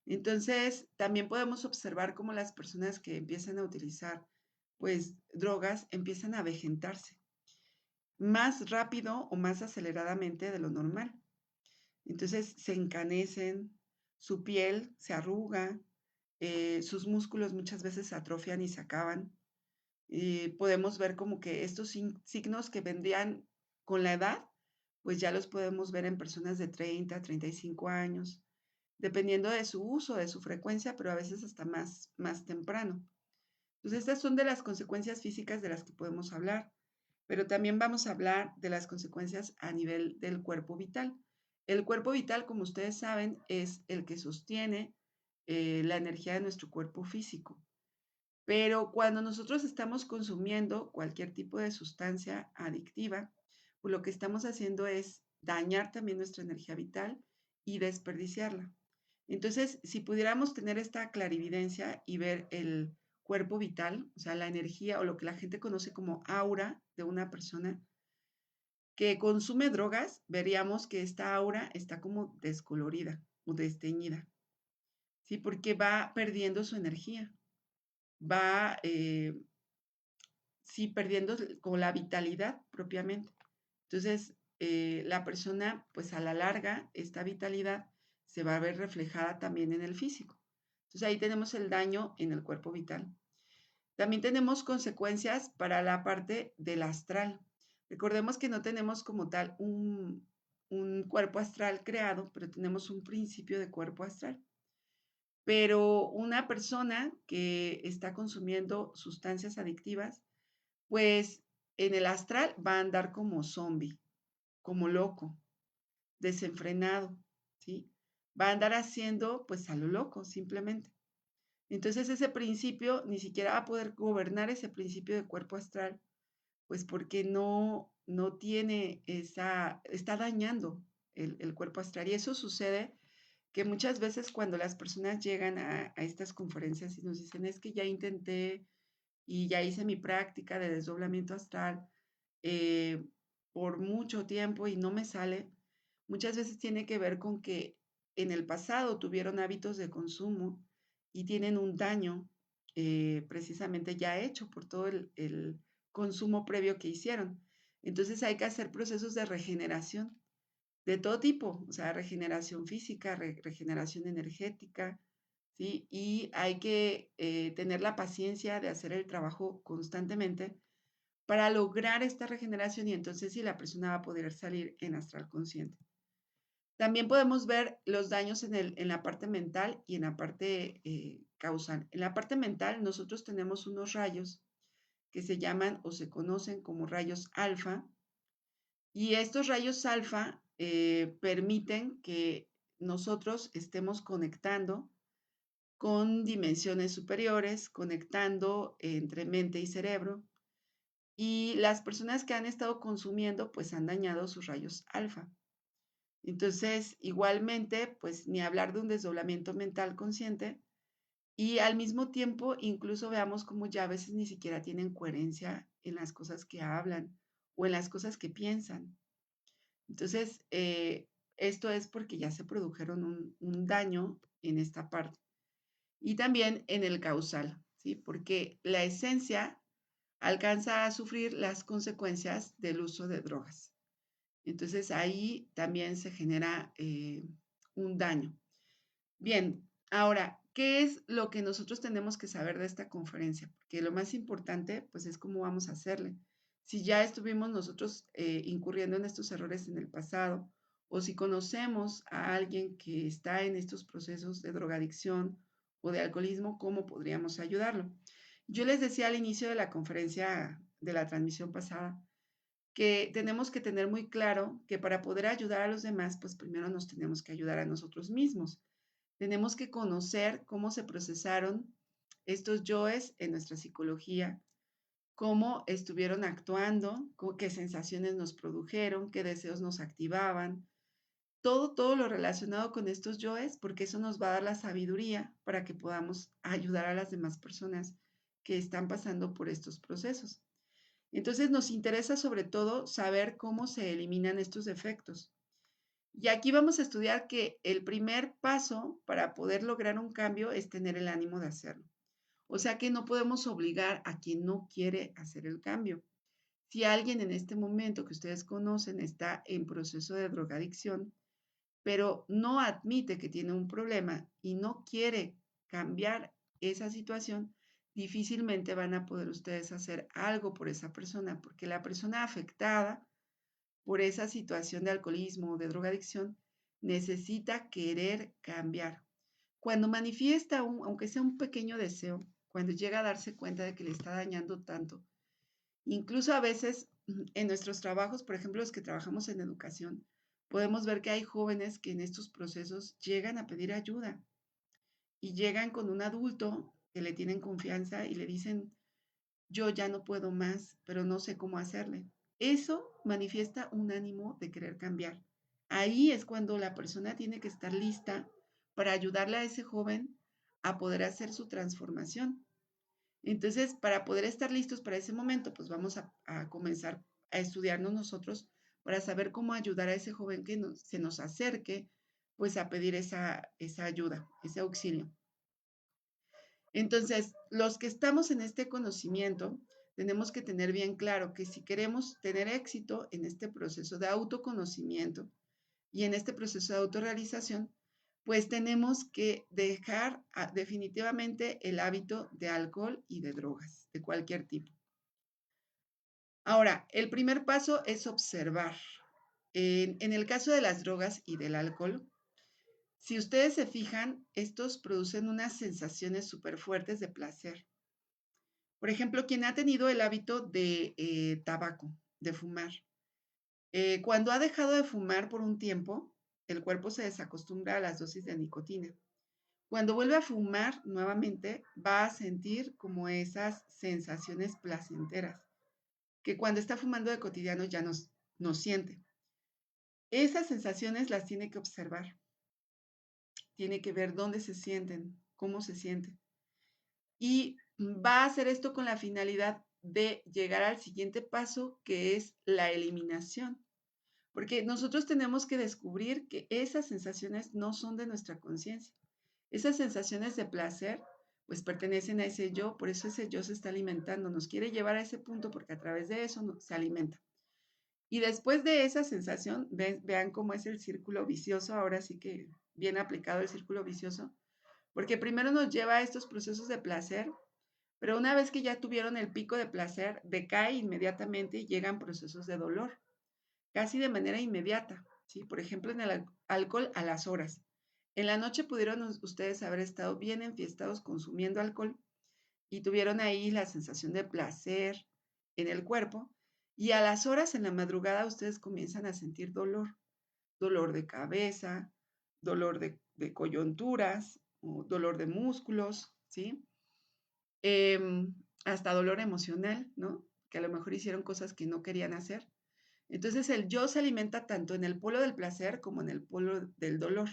Entonces, también podemos observar cómo las personas que empiezan a utilizar, pues, drogas empiezan a avejentarse más rápido o más aceleradamente de lo normal. Entonces se encanecen, su piel se arruga, sus músculos muchas veces se atrofian y se acaban. Podemos ver como que estos signos que vendrían con la edad, pues ya los podemos ver en personas de 30, 35 años, dependiendo de su uso, de su frecuencia, pero a veces hasta más temprano. Entonces, estas son de las consecuencias físicas de las que podemos hablar, pero también vamos a hablar de las consecuencias a nivel del cuerpo vital. El cuerpo vital, como ustedes saben, es el que sostiene la energía de nuestro cuerpo físico. Pero cuando nosotros estamos consumiendo cualquier tipo de sustancia adictiva, pues lo que estamos haciendo es dañar también nuestra energía vital y desperdiciarla. Entonces, si pudiéramos tener esta clarividencia y ver el cuerpo vital, o sea, la energía o lo que la gente conoce como aura de una persona que consume drogas, veríamos que esta aura está como descolorida o desteñida, ¿sí? Porque va perdiendo su energía, va, sí, perdiendo como la vitalidad propiamente. Entonces, la persona, pues a la larga, esta vitalidad se va a ver reflejada también en el físico. Entonces, ahí tenemos el daño en el cuerpo vital. También tenemos consecuencias para la parte del astral. Recordemos que no tenemos como tal un cuerpo astral creado, pero tenemos un principio de cuerpo astral. Pero una persona que está consumiendo sustancias adictivas, pues en el astral va a andar como zombie, como loco, desenfrenado, ¿sí? Va a andar haciendo pues a lo loco, simplemente. Entonces ese principio ni siquiera va a poder gobernar ese principio de cuerpo astral, pues porque no tiene está dañando el cuerpo astral. Y eso sucede que muchas veces cuando las personas llegan a estas conferencias y nos dicen, es que ya intenté y ya hice mi práctica de desdoblamiento astral eh, por mucho tiempo y no me sale, muchas veces tiene que ver con que en el pasado tuvieron hábitos de consumo y tienen un daño precisamente ya hecho por todo el consumo previo que hicieron. Entonces hay que hacer procesos de regeneración de todo tipo, o sea, regeneración física, regeneración energética, ¿sí? Y hay que tener la paciencia de hacer el trabajo constantemente para lograr esta regeneración y entonces sí la persona va a poder salir en astral consciente. También podemos ver los daños en la parte mental y en la parte causal. En la parte mental nosotros tenemos unos rayos que se llaman o se conocen como rayos alfa y estos rayos alfa permiten que nosotros estemos conectando con dimensiones superiores, conectando entre mente y cerebro. Y las personas que han estado consumiendo, pues han dañado sus rayos alfa. Entonces, igualmente, pues ni hablar de un desdoblamiento mental consciente y al mismo tiempo, incluso veamos cómo ya a veces ni siquiera tienen coherencia en las cosas que hablan o en las cosas que piensan. Entonces, esto es porque ya se produjeron un daño en esta parte. Y también en el causal, ¿sí? Porque la esencia alcanza a sufrir las consecuencias del uso de drogas. Entonces ahí también se genera un daño. Bien, ahora, ¿qué es lo que nosotros tenemos que saber de esta conferencia? Porque lo más importante, pues, es cómo vamos a hacerle. Si ya estuvimos nosotros incurriendo en estos errores en el pasado, o si conocemos a alguien que está en estos procesos de drogadicción o de alcoholismo, ¿cómo podríamos ayudarlo? Yo les decía al inicio de la conferencia de la transmisión pasada que tenemos que tener muy claro que para poder ayudar a los demás, pues primero nos tenemos que ayudar a nosotros mismos. Tenemos que conocer cómo se procesaron estos yoes en nuestra psicología, cómo estuvieron actuando, qué sensaciones nos produjeron, qué deseos nos activaban, todo lo relacionado con estos yoes, porque eso nos va a dar la sabiduría para que podamos ayudar a las demás personas que están pasando por estos procesos. Entonces nos interesa sobre todo saber cómo se eliminan estos defectos. Y aquí vamos a estudiar que el primer paso para poder lograr un cambio es tener el ánimo de hacerlo. O sea que no podemos obligar a quien no quiere hacer el cambio. Si alguien en este momento que ustedes conocen está en proceso de drogadicción, pero no admite que tiene un problema y no quiere cambiar esa situación, difícilmente van a poder ustedes hacer algo por esa persona, porque la persona afectada por esa situación de alcoholismo o de drogadicción necesita querer cambiar. Cuando manifiesta, aunque sea un pequeño deseo, cuando llega a darse cuenta de que le está dañando tanto, incluso a veces en nuestros trabajos, por ejemplo, los que trabajamos en educación, podemos ver que hay jóvenes que en estos procesos llegan a pedir ayuda y llegan con un adulto que le tienen confianza y le dicen, yo ya no puedo más, pero no sé cómo hacerle. Eso manifiesta un ánimo de querer cambiar. Ahí es cuando la persona tiene que estar lista para ayudarle a ese joven a poder hacer su transformación. Entonces, para poder estar listos para ese momento, pues vamos a comenzar a estudiarnos nosotros para saber cómo ayudar a ese joven que se nos acerque, pues a pedir esa ayuda, ese auxilio. Entonces, los que estamos en este conocimiento, tenemos que tener bien claro que si queremos tener éxito en este proceso de autoconocimiento y en este proceso de autorrealización, pues tenemos que dejar definitivamente el hábito de alcohol y de drogas, de cualquier tipo. Ahora, el primer paso es observar. En el caso de las drogas y del alcohol, si ustedes se fijan, estos producen unas sensaciones súper fuertes de placer. Por ejemplo, quien ha tenido el hábito de tabaco, de fumar, cuando ha dejado de fumar por un tiempo, el cuerpo se desacostumbra a las dosis de nicotina. Cuando vuelve a fumar nuevamente, va a sentir como esas sensaciones placenteras, que cuando está fumando de cotidiano ya no siente. Esas sensaciones las tiene que observar, tiene que ver dónde se sienten, cómo se sienten. Y va a hacer esto con la finalidad de llegar al siguiente paso, que es la eliminación. Porque nosotros tenemos que descubrir que esas sensaciones no son de nuestra conciencia. Esas sensaciones de placer, pues pertenecen a ese yo, por eso ese yo se está alimentando, nos quiere llevar a ese punto porque a través de eso se alimenta. Y después de esa sensación, vean cómo es el círculo vicioso, ahora sí que bien aplicado el círculo vicioso, porque primero nos lleva a estos procesos de placer, pero una vez que ya tuvieron el pico de placer, decae inmediatamente y llegan procesos de dolor, casi de manera inmediata, ¿sí? Por ejemplo, en el alcohol a las horas. En la noche pudieron ustedes haber estado bien enfiestados consumiendo alcohol y tuvieron ahí la sensación de placer en el cuerpo y a las horas en la madrugada ustedes comienzan a sentir dolor, dolor de cabeza, dolor de coyunturas, o dolor de músculos, ¿sí? Hasta dolor emocional, ¿no? Que a lo mejor hicieron cosas que no querían hacer. Entonces el yo se alimenta tanto en el polo del placer como en el polo del dolor.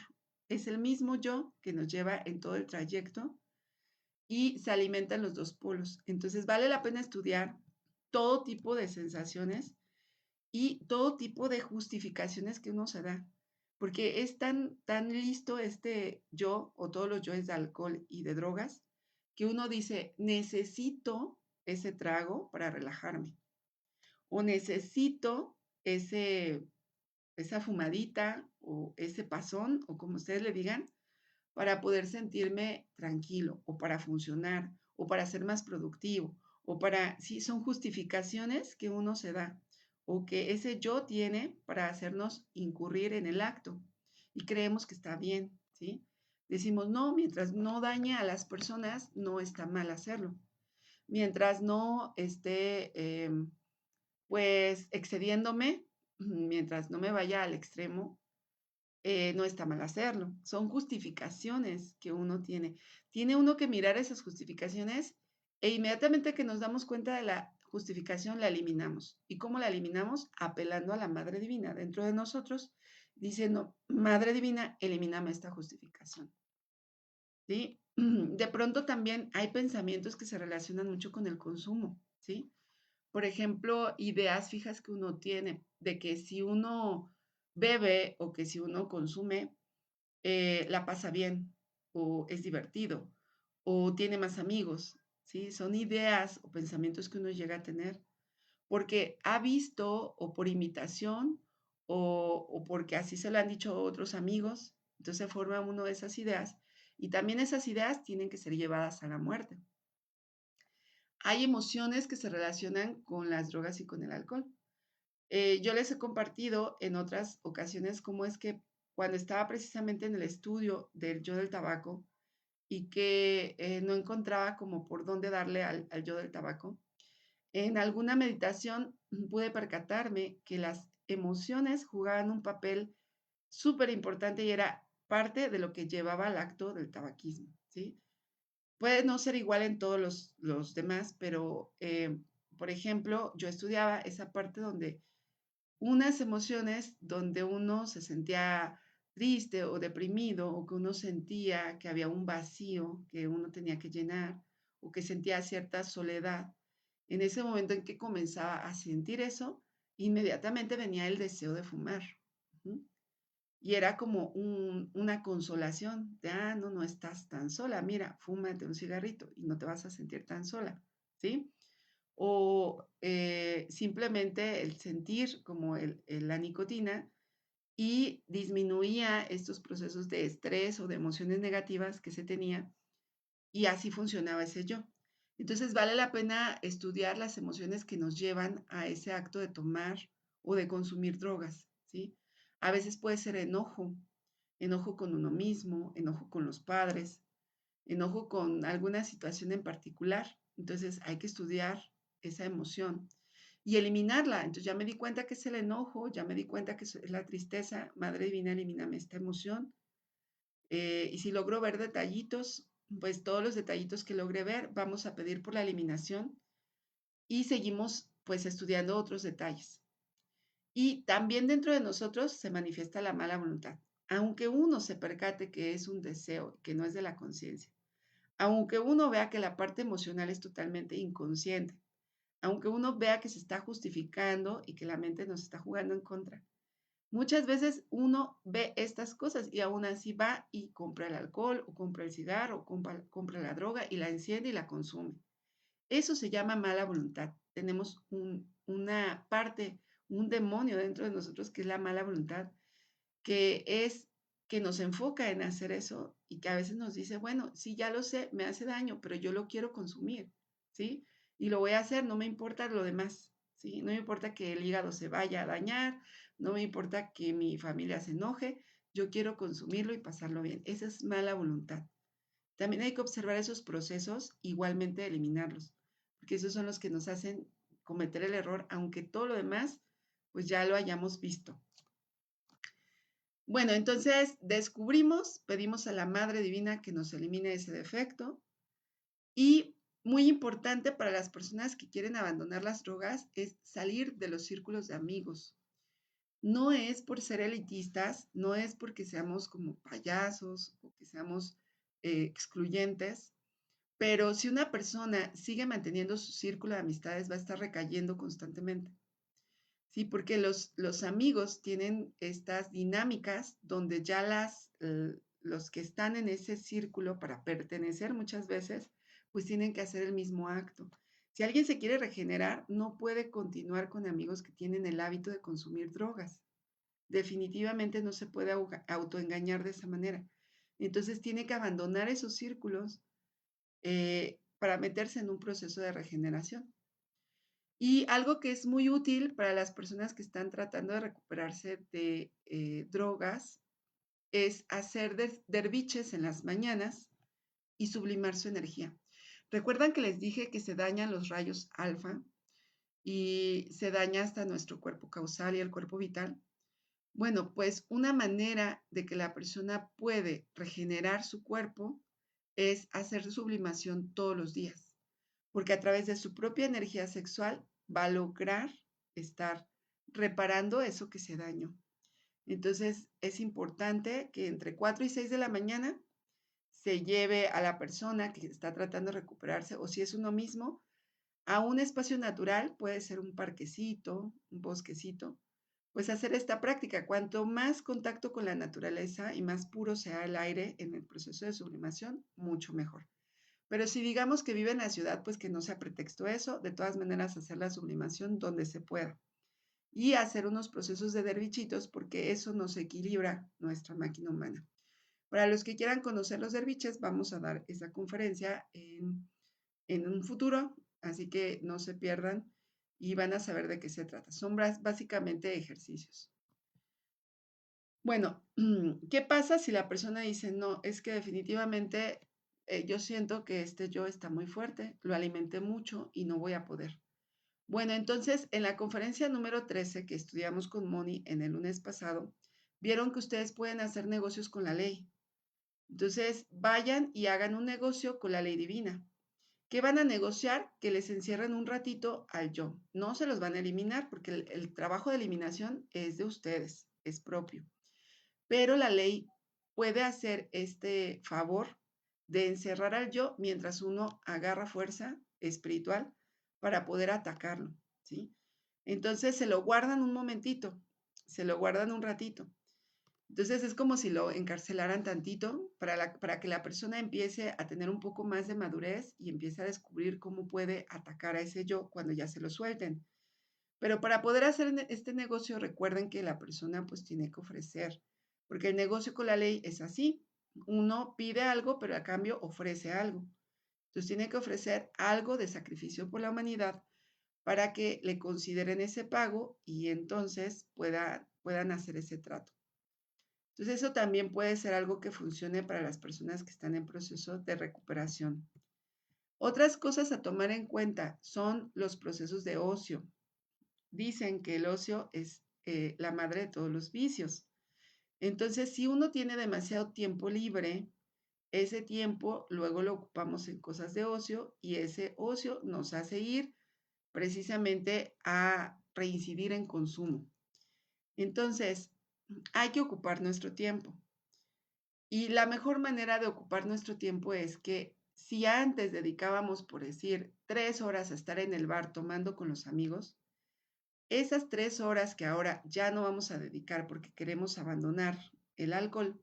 Es el mismo yo que nos lleva en todo el trayecto y se alimenta en los dos polos. Entonces vale la pena estudiar todo tipo de sensaciones y todo tipo de justificaciones que uno se da, porque es tan listo este yo o todos los yoes de alcohol y de drogas que uno dice, necesito ese trago para relajarme o necesito ese, esa fumadita o ese pasón o como ustedes le digan para poder sentirme tranquilo o para funcionar o para ser más productivo o para, sí, son justificaciones que uno se da o que ese yo tiene para hacernos incurrir en el acto y creemos que está bien, ¿sí? Decimos, no, mientras no dañe a las personas, no está mal hacerlo. Mientras no esté, pues, excediéndome, mientras no me vaya al extremo, no está mal hacerlo. Son justificaciones que uno tiene. Tiene uno que mirar esas justificaciones e inmediatamente que nos damos cuenta de la justificación, la eliminamos. ¿Y cómo la eliminamos? Apelando a la Madre Divina dentro de nosotros, diciendo, Madre Divina, elimíname esta justificación. ¿Sí? De pronto también hay pensamientos que se relacionan mucho con el consumo, ¿sí? Por ejemplo, ideas fijas que uno tiene de que si uno bebe o que si uno consume, la pasa bien o es divertido o tiene más amigos, ¿sí? Son ideas o pensamientos que uno llega a tener porque ha visto o por imitación o porque así se lo han dicho otros amigos, entonces forma uno de esas ideas y también esas ideas tienen que ser llevadas a la muerte. Hay emociones que se relacionan con las drogas y con el alcohol. Yo les he compartido en otras ocasiones cómo es que cuando estaba precisamente en el estudio del yo del tabaco y que no encontraba como por dónde darle al yo del tabaco, en alguna meditación pude percatarme que las emociones jugaban un papel súper importante y era parte de lo que llevaba al acto del tabaquismo, ¿sí? Puede no ser igual en todos los demás, pero, por ejemplo, yo estudiaba esa parte donde unas emociones donde uno se sentía triste o deprimido, o que uno sentía que había un vacío que uno tenía que llenar, o que sentía cierta soledad. En ese momento en que comenzaba a sentir eso, inmediatamente venía el deseo de fumar. Ujú. Y era como una consolación de, no, no estás tan sola, mira, fúmate un cigarrito y no te vas a sentir tan sola, ¿sí? O simplemente el sentir como la nicotina y disminuía estos procesos de estrés o de emociones negativas que se tenía y así funcionaba ese yo. Entonces vale la pena estudiar las emociones que nos llevan a ese acto de tomar o de consumir drogas, ¿sí? A veces puede ser enojo, enojo con uno mismo, enojo con los padres, enojo con alguna situación en particular. Entonces hay que estudiar esa emoción y eliminarla. Entonces ya me di cuenta que es el enojo, ya me di cuenta que es la tristeza. Madre Divina, elimíname esta emoción. Y si logro ver detallitos, pues todos los detallitos que logré ver, vamos a pedir por la eliminación y seguimos pues estudiando otros detalles. Y también dentro de nosotros se manifiesta la mala voluntad, aunque uno se percate que es un deseo, que no es de la conciencia, aunque uno vea que la parte emocional es totalmente inconsciente, aunque uno vea que se está justificando y que la mente nos está jugando en contra. Muchas veces uno ve estas cosas y aún así va y compra el alcohol o compra el cigarro o compra la droga y la enciende y la consume. Eso se llama mala voluntad. Tenemos una parte, un demonio dentro de nosotros que es la mala voluntad, que es que nos enfoca en hacer eso y que a veces nos dice, bueno, sí, ya lo sé, me hace daño, pero yo lo quiero consumir, ¿sí? Y lo voy a hacer, no me importa lo demás, ¿sí? No me importa que el hígado se vaya a dañar, no me importa que mi familia se enoje, yo quiero consumirlo y pasarlo bien. Esa es mala voluntad. También hay que observar esos procesos, igualmente eliminarlos, porque esos son los que nos hacen cometer el error, aunque todo lo demás, pues ya lo hayamos visto. Bueno, entonces descubrimos, pedimos a la Madre Divina que nos elimine ese defecto y muy importante para las personas que quieren abandonar las drogas es salir de los círculos de amigos. No es por ser elitistas, no es porque seamos como payasos o que seamos excluyentes, pero si una persona sigue manteniendo su círculo de amistades va a estar recayendo constantemente. Sí, porque los amigos tienen estas dinámicas donde ya los que están en ese círculo para pertenecer muchas veces, pues tienen que hacer el mismo acto. Si alguien se quiere regenerar, no puede continuar con amigos que tienen el hábito de consumir drogas. Definitivamente no se puede autoengañar de esa manera. Entonces tiene que abandonar esos círculos para meterse en un proceso de regeneración. Y algo que es muy útil para las personas que están tratando de recuperarse de drogas es hacer derviches en las mañanas y sublimar su energía. ¿Recuerdan que les dije que se dañan los rayos alfa y se daña hasta nuestro cuerpo causal y el cuerpo vital? Bueno, pues una manera de que la persona puede regenerar su cuerpo es hacer sublimación todos los días, porque a través de su propia energía sexual va a lograr estar reparando eso que se dañó. Entonces es importante que entre 4 y 6 de la mañana se lleve a la persona que está tratando de recuperarse, o si es uno mismo, a un espacio natural, puede ser un parquecito, un bosquecito, pues hacer esta práctica. Cuanto más contacto con la naturaleza y más puro sea el aire en el proceso de sublimación, mucho mejor. Pero si digamos que vive en la ciudad, pues que no sea pretexto eso, de todas maneras hacer la sublimación donde se pueda y hacer unos procesos de dervichitos porque eso nos equilibra nuestra máquina humana. Para los que quieran conocer los derviches, vamos a dar esa conferencia en un futuro, así que no se pierdan y van a saber de qué se trata. Son básicamente ejercicios. Bueno, ¿qué pasa si la persona dice, no, es que definitivamente yo siento que este yo está muy fuerte, lo alimenté mucho y no voy a poder? Bueno, entonces en la conferencia número 13 que estudiamos con Moni en el lunes pasado, vieron que ustedes pueden hacer negocios con la ley. Entonces, vayan y hagan un negocio con la ley divina. ¿Qué van a negociar? Que les encierren un ratito al yo. No se los van a eliminar porque el trabajo de eliminación es de ustedes, es propio. Pero la ley puede hacer este favor de encerrar al yo mientras uno agarra fuerza espiritual para poder atacarlo, ¿sí? Entonces se lo guardan un momentito, se lo guardan un ratito. Entonces es como si lo encarcelaran tantito para que la persona empiece a tener un poco más de madurez y empiece a descubrir cómo puede atacar a ese yo cuando ya se lo suelten. Pero para poder hacer este negocio, recuerden que la persona pues tiene que ofrecer, porque el negocio con la ley es así. Uno pide algo, pero a cambio ofrece algo. Entonces tiene que ofrecer algo de sacrificio por la humanidad para que le consideren ese pago y entonces puedan hacer ese trato. Entonces eso también puede ser algo que funcione para las personas que están en proceso de recuperación. Otras cosas a tomar en cuenta son los procesos de ocio. Dicen que el ocio es la madre de todos los vicios. Entonces, si uno tiene demasiado tiempo libre, ese tiempo luego lo ocupamos en cosas de ocio y ese ocio nos hace ir precisamente a reincidir en consumo. Entonces, hay que ocupar nuestro tiempo. Y la mejor manera de ocupar nuestro tiempo es que si antes dedicábamos, por decir, 3 horas a estar en el bar tomando con los amigos, esas 3 horas que ahora ya no vamos a dedicar porque queremos abandonar el alcohol,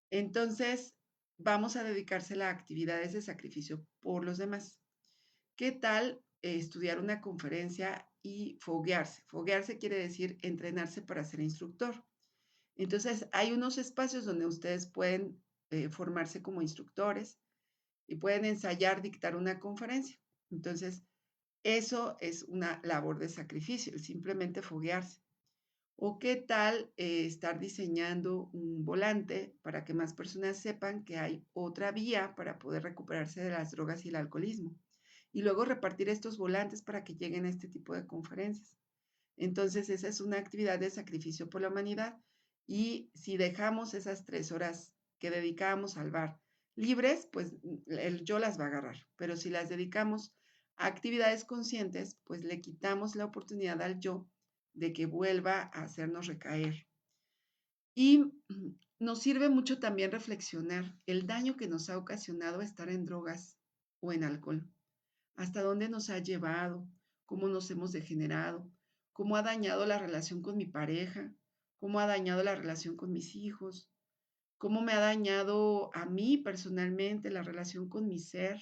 entonces vamos a dedicársela a actividades de sacrificio por los demás. ¿Qué tal estudiar una conferencia y foguearse? Foguearse quiere decir entrenarse para ser instructor. Entonces, hay unos espacios donde ustedes pueden formarse como instructores y pueden ensayar, dictar una conferencia. Entonces, eso es una labor de sacrificio, simplemente foguearse. ¿O qué tal estar diseñando un volante para que más personas sepan que hay otra vía para poder recuperarse de las drogas y el alcoholismo? Y luego repartir estos volantes para que lleguen a este tipo de conferencias. Entonces, esa es una actividad de sacrificio por la humanidad. Y si dejamos esas 3 horas que dedicábamos al bar libres, pues el yo las va a agarrar. Pero si las dedicamos a actividades conscientes, pues le quitamos la oportunidad al yo de que vuelva a hacernos recaer. Y nos sirve mucho también reflexionar el daño que nos ha ocasionado estar en drogas o en alcohol. Hasta dónde nos ha llevado, cómo nos hemos degenerado, cómo ha dañado la relación con mi pareja, cómo ha dañado la relación con mis hijos, cómo me ha dañado a mí personalmente la relación con mi ser,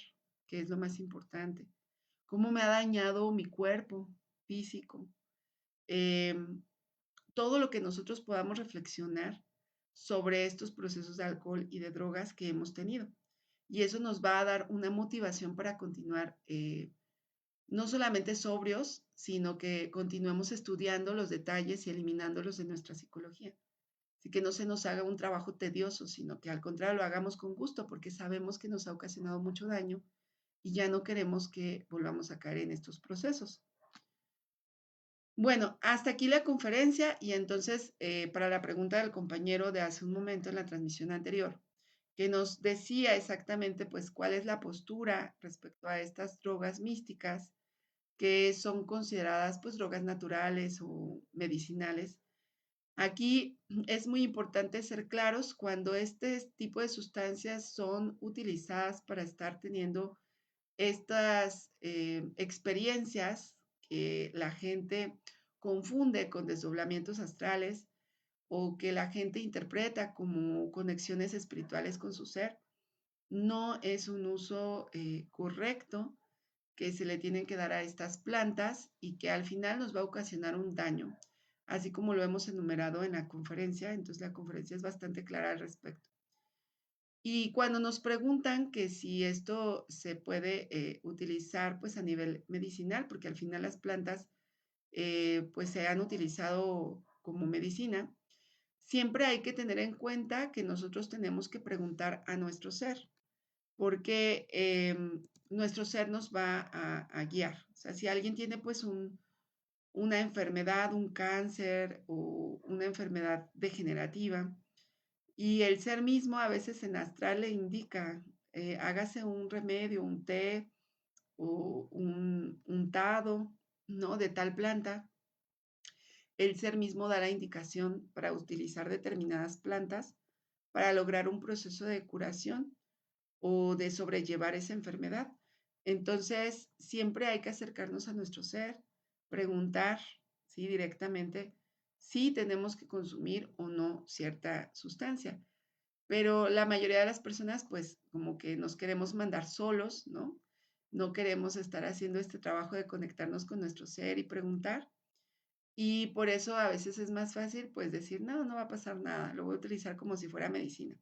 que es lo más importante, cómo me ha dañado mi cuerpo físico. Eh, Todo lo que nosotros podamos reflexionar sobre estos procesos de alcohol y de drogas que hemos tenido. Y eso nos va a dar una motivación para continuar no solamente sobrios, sino que continuemos estudiando los detalles y eliminándolos de nuestra psicología. Así que no se nos haga un trabajo tedioso, sino que al contrario lo hagamos con gusto, porque sabemos que nos ha ocasionado mucho daño y ya no queremos que volvamos a caer en estos procesos. Bueno, hasta aquí la conferencia y entonces para la pregunta del compañero de hace un momento en la transmisión anterior, que nos decía exactamente pues cuál es la postura respecto a estas drogas místicas que son consideradas pues drogas naturales o medicinales. Aquí es muy importante ser claros cuando este tipo de sustancias son utilizadas para estar teniendo estas experiencias que la gente confunde con desdoblamientos astrales o que la gente interpreta como conexiones espirituales con su ser. No es un uso correcto que se le tienen que dar a estas plantas y que al final nos va a ocasionar un daño, así como lo hemos enumerado en la conferencia. Entonces la conferencia es bastante clara al respecto. Y cuando nos preguntan que si esto se puede utilizar pues a nivel medicinal, porque al final las plantas pues se han utilizado como medicina, siempre hay que tener en cuenta que nosotros tenemos que preguntar a nuestro ser, porque nuestro ser nos va a guiar. O sea, si alguien tiene pues una enfermedad, un cáncer o una enfermedad degenerativa, Y el ser mismo a veces en astral le indica, hágase un remedio, un té o un untado, ¿no? De tal planta. El ser mismo dará indicación para utilizar determinadas plantas para lograr un proceso de curación o de sobrellevar esa enfermedad. Entonces, siempre hay que acercarnos a nuestro ser, preguntar, ¿sí? Directamente si tenemos que consumir o no cierta sustancia. Pero la mayoría de las personas, pues, como que nos queremos mandar solos, ¿no? No queremos estar haciendo este trabajo de conectarnos con nuestro ser y preguntar. Y por eso a veces es más fácil, pues, decir, no, no va a pasar nada, lo voy a utilizar como si fuera medicina.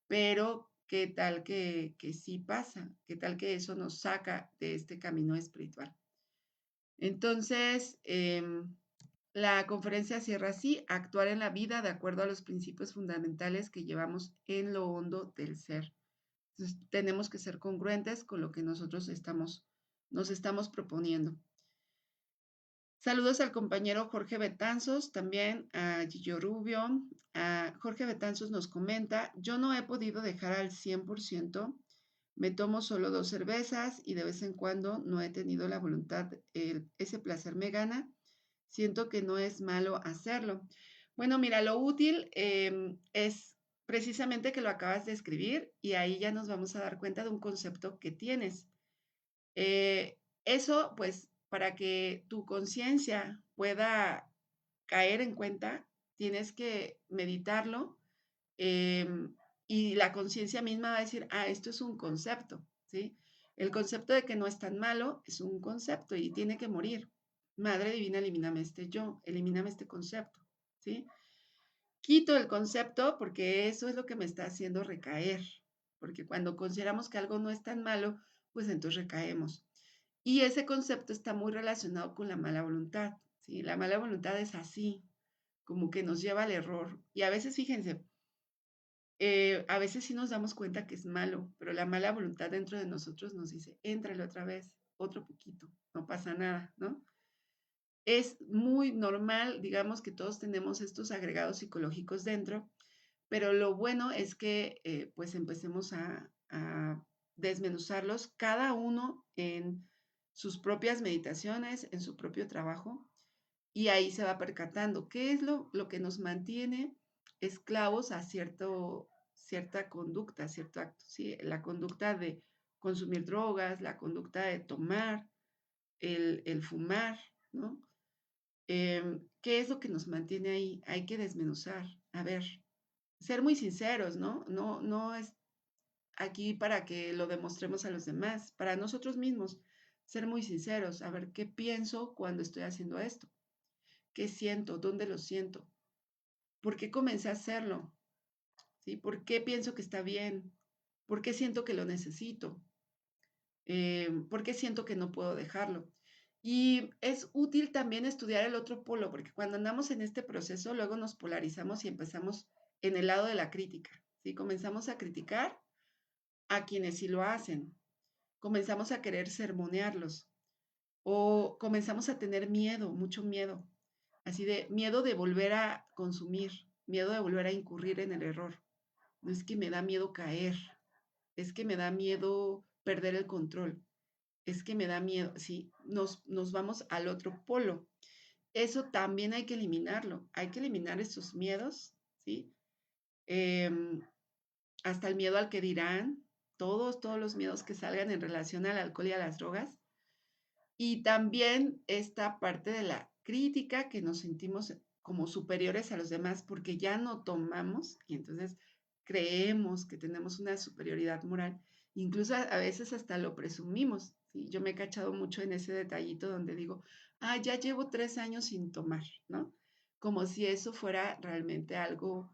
Pero, ¿qué tal que sí pasa? ¿Qué tal que eso nos saca de este camino espiritual? Entonces, la conferencia cierra así: actuar en la vida de acuerdo a los principios fundamentales que llevamos en lo hondo del ser. Entonces, tenemos que ser congruentes con lo que nosotros nos estamos proponiendo. Saludos al compañero Jorge Betanzos, también a Gillo Rubio. Jorge Betanzos nos comenta, yo no he podido dejar al 100%, me tomo solo 2 cervezas y de vez en cuando no he tenido la voluntad, ese placer me gana, siento que no es malo hacerlo. Bueno, mira, lo útil es precisamente que lo acabas de escribir y ahí ya nos vamos a dar cuenta de un concepto que tienes. Eso, pues, para que tu conciencia pueda caer en cuenta, tienes que meditarlo, y la conciencia misma va a decir, esto es un concepto, ¿sí? El concepto de que no es tan malo es un concepto y tiene que morir. Madre divina, elimíname este yo, elimíname este concepto, ¿sí? Quito el concepto porque eso es lo que me está haciendo recaer, porque cuando consideramos que algo no es tan malo, pues entonces recaemos. Y ese concepto está muy relacionado con la mala voluntad, ¿sí? La mala voluntad es así, como que nos lleva al error. Y a veces, fíjense, a veces sí nos damos cuenta que es malo, pero la mala voluntad dentro de nosotros nos dice, éntrale otra vez, otro poquito, no pasa nada, ¿no? Es muy normal, digamos que todos tenemos estos agregados psicológicos dentro, pero lo bueno es que pues empecemos a desmenuzarlos cada uno en sus propias meditaciones, en su propio trabajo, y ahí se va percatando qué es lo que nos mantiene esclavos a cierta conducta, cierto acto, ¿sí? La conducta de consumir drogas, la conducta de tomar, el fumar, ¿no? ¿Qué es lo que nos mantiene ahí? Hay que desmenuzar. A ver, ser muy sinceros, ¿no? No es aquí para que lo demostremos a los demás, para nosotros mismos, ser muy sinceros, a ver qué pienso cuando estoy haciendo esto, qué siento, dónde lo siento, por qué comencé a hacerlo, ¿sí? ¿Por qué pienso que está bien? ¿Por qué siento que lo necesito? ¿Por qué siento que no puedo dejarlo? Y es útil también estudiar el otro polo, porque cuando andamos en este proceso, luego nos polarizamos y empezamos en el lado de la crítica, ¿sí? Comenzamos a criticar a quienes sí lo hacen, comenzamos a querer sermonearlos o comenzamos a tener miedo, mucho miedo, así de miedo de volver a consumir, miedo de volver a incurrir en el error. No es que me da miedo caer, es que me da miedo perder el control, es que me da miedo, sí, nos vamos al otro polo. Eso también hay que eliminarlo, hay que eliminar esos miedos, ¿sí? Em, Hasta el miedo al que dirán, todos los miedos que salgan en relación al alcohol y a las drogas. Y también esta parte de la crítica que nos sentimos como superiores a los demás porque ya no tomamos y entonces creemos que tenemos una superioridad moral. Incluso a veces hasta lo presumimos. ¿Sí? Yo me he cachado mucho en ese detallito donde digo, ya llevo 3 años sin tomar, ¿no? Como si eso fuera realmente algo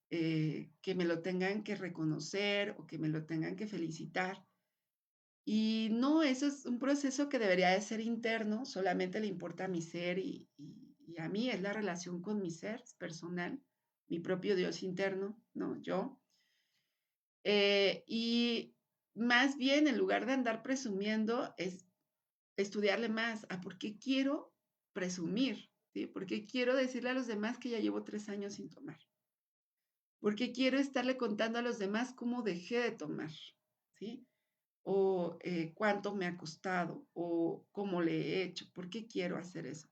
que me lo tengan que reconocer o que me lo tengan que felicitar. Y no, eso es un proceso que debería de ser interno, solamente le importa a mi ser y a mí, es la relación con mi ser personal, mi propio Dios interno, ¿no? Yo. Y más bien, en lugar de andar presumiendo, es estudiarle más a por qué quiero presumir, ¿sí? ¿Por qué quiero decirle a los demás que ya llevo 3 años sin tomar? porque quiero estarle contando a los demás cómo dejé de tomar, ¿sí? O cuánto me ha costado, o cómo le he hecho, por qué quiero hacer eso.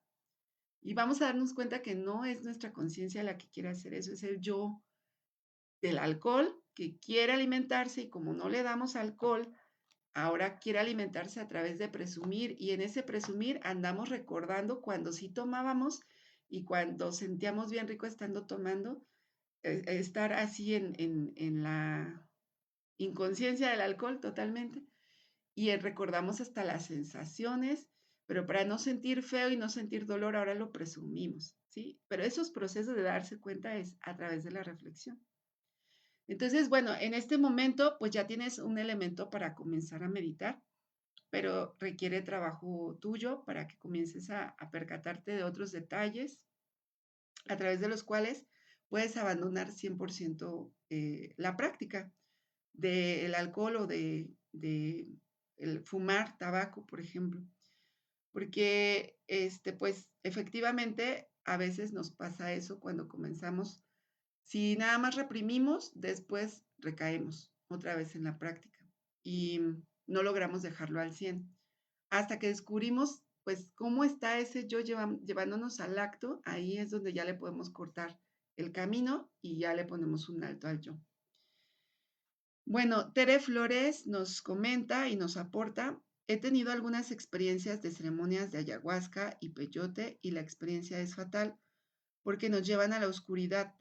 Y vamos a darnos cuenta que no es nuestra conciencia la que quiere hacer eso, es el yo del alcohol que quiere alimentarse y como no le damos alcohol, ahora quiere alimentarse a través de presumir y en ese presumir andamos recordando cuando sí tomábamos y cuando sentíamos bien rico estando tomando, estar así en la inconsciencia del alcohol totalmente y recordamos hasta las sensaciones, pero para no sentir feo y no sentir dolor ahora lo presumimos, ¿sí? Pero esos procesos de darse cuenta es a través de la reflexión. Entonces, bueno, en este momento pues ya tienes un elemento para comenzar a meditar, pero requiere trabajo tuyo para que comiences a percatarte de otros detalles a través de los cuales puedes abandonar 100% la práctica del alcohol o de el fumar tabaco, por ejemplo. Porque, pues, efectivamente, a veces nos pasa eso cuando comenzamos. Si nada más reprimimos, después recaemos otra vez en la práctica y no logramos dejarlo al 100. Hasta que descubrimos, pues, cómo está ese yo llevándonos al acto, ahí es donde ya le podemos cortar el camino y ya le ponemos un alto al yo. Bueno, Tere Flores nos comenta y nos aporta, he tenido algunas experiencias de ceremonias de ayahuasca y peyote y la experiencia es fatal porque nos llevan a la oscuridad.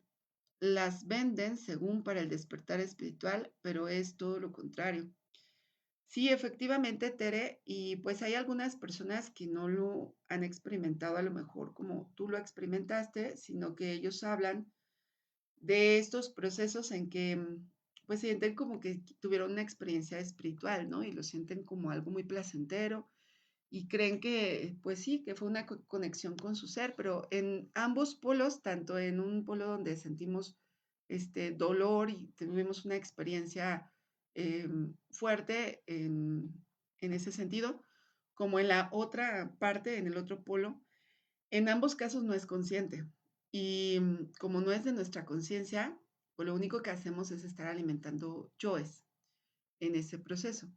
Las venden según para el despertar espiritual, pero es todo lo contrario. Sí, efectivamente, Tere, y pues hay algunas personas que no lo han experimentado a lo mejor como tú lo experimentaste, sino que ellos hablan de estos procesos en que pues sienten como que tuvieron una experiencia espiritual, ¿no? Y lo sienten como algo muy placentero y creen que, pues sí, que fue una conexión con su ser, pero en ambos polos, tanto en un polo donde sentimos dolor y tuvimos una experiencia fuerte en ese sentido, como en la otra parte, en el otro polo, en ambos casos no es consciente. Y como no es de nuestra conciencia, pues lo único que hacemos es estar alimentando yoes en ese proceso.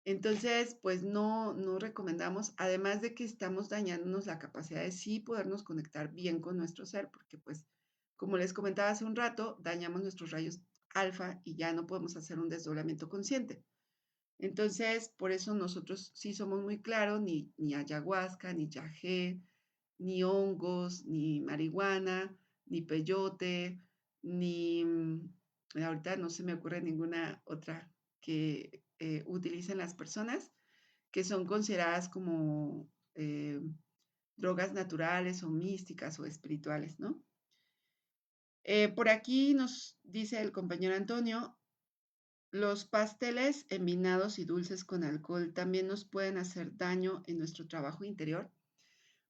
Entonces, pues no recomendamos, además de que estamos dañándonos la capacidad de sí podernos conectar bien con nuestro ser, porque pues, como les comentaba hace un rato, dañamos nuestros rayos alfa y ya no podemos hacer un desdoblamiento consciente. Entonces, por eso nosotros sí somos muy claros, ni ayahuasca, ni yagé, ni hongos, ni marihuana, ni peyote, ni ahorita no se me ocurre ninguna otra que utilicen las personas que son consideradas como drogas naturales o místicas o espirituales, ¿no? Por aquí nos dice el compañero Antonio, los pasteles envinados y dulces con alcohol también nos pueden hacer daño en nuestro trabajo interior.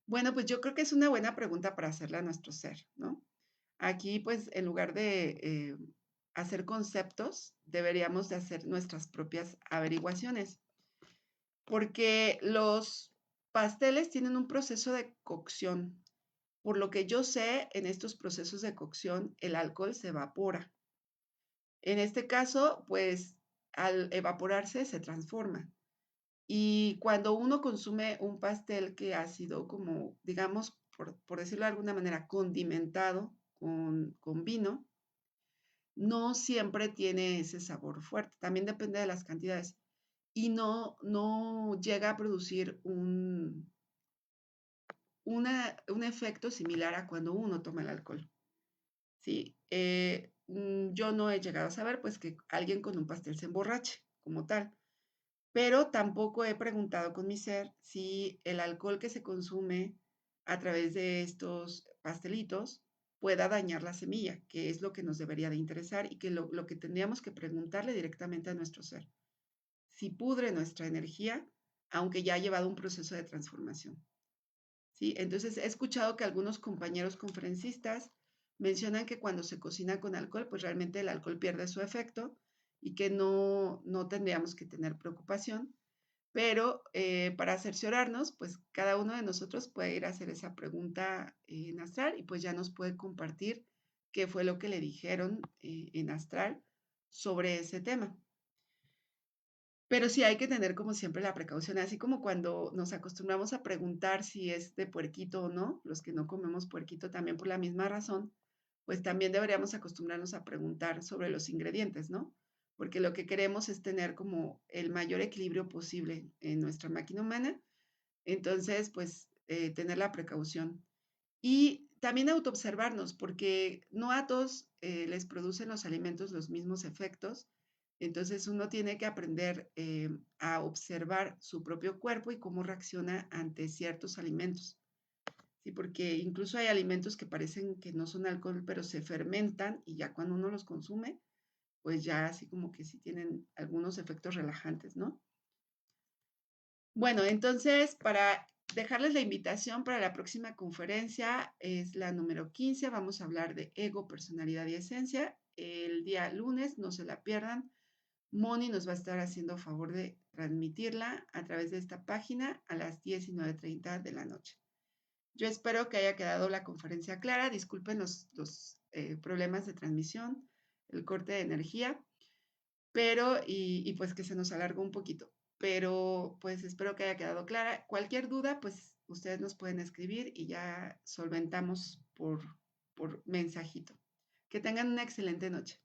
Bueno, pues yo creo que es una buena pregunta para hacerla a nuestro ser, ¿no? Aquí, pues, en lugar de hacer conceptos, deberíamos de hacer nuestras propias averiguaciones, porque los pasteles tienen un proceso de cocción. Por lo que yo sé, en estos procesos de cocción, el alcohol se evapora. En este caso, pues, al evaporarse se transforma. Y cuando uno consume un pastel que ha sido como, digamos, por decirlo de alguna manera, condimentado con vino, no siempre tiene ese sabor fuerte. También depende de las cantidades. Y no llega a producir un efecto similar a cuando uno toma el alcohol. ¿Sí? Yo no he llegado a saber pues que alguien con un pastel se emborrache como tal. Pero tampoco he preguntado con mi ser si el alcohol que se consume a través de estos pastelitos pueda dañar la semilla, que es lo que nos debería de interesar y que lo que tendríamos que preguntarle directamente a nuestro ser. Si pudre nuestra energía, aunque ya ha llevado un proceso de transformación. ¿Sí? Entonces he escuchado que algunos compañeros conferencistas mencionan que cuando se cocina con alcohol, pues realmente el alcohol pierde su efecto y que no tendríamos que tener preocupación, pero para cerciorarnos, pues cada uno de nosotros puede ir a hacer esa pregunta en astral y pues ya nos puede compartir qué fue lo que le dijeron en astral sobre ese tema. Pero sí hay que tener como siempre la precaución, así como cuando nos acostumbramos a preguntar si es de puerquito o no, los que no comemos puerquito también por la misma razón, pues también deberíamos acostumbrarnos a preguntar sobre los ingredientes, ¿no? Porque lo que queremos es tener como el mayor equilibrio posible en nuestra máquina humana. Entonces, pues tener la precaución. Y también autoobservarnos, porque no a todos les producen los alimentos los mismos efectos. Entonces uno tiene que aprender a observar su propio cuerpo y cómo reacciona ante ciertos alimentos. Sí, porque incluso hay alimentos que parecen que no son alcohol, pero se fermentan y ya cuando uno los consume, pues ya así como que sí tienen algunos efectos relajantes, ¿no? Bueno, entonces, para dejarles la invitación para la próxima conferencia, es la número 15. Vamos a hablar de ego, personalidad y esencia. El día lunes, no se la pierdan. Moni nos va a estar haciendo favor de transmitirla a través de esta página a las 19:30 de la noche. Yo espero que haya quedado la conferencia clara. Disculpen los problemas de transmisión, el corte de energía, pero y pues que se nos alargó un poquito. Pero pues espero que haya quedado clara. Cualquier duda, pues ustedes nos pueden escribir y ya solventamos por mensajito. Que tengan una excelente noche.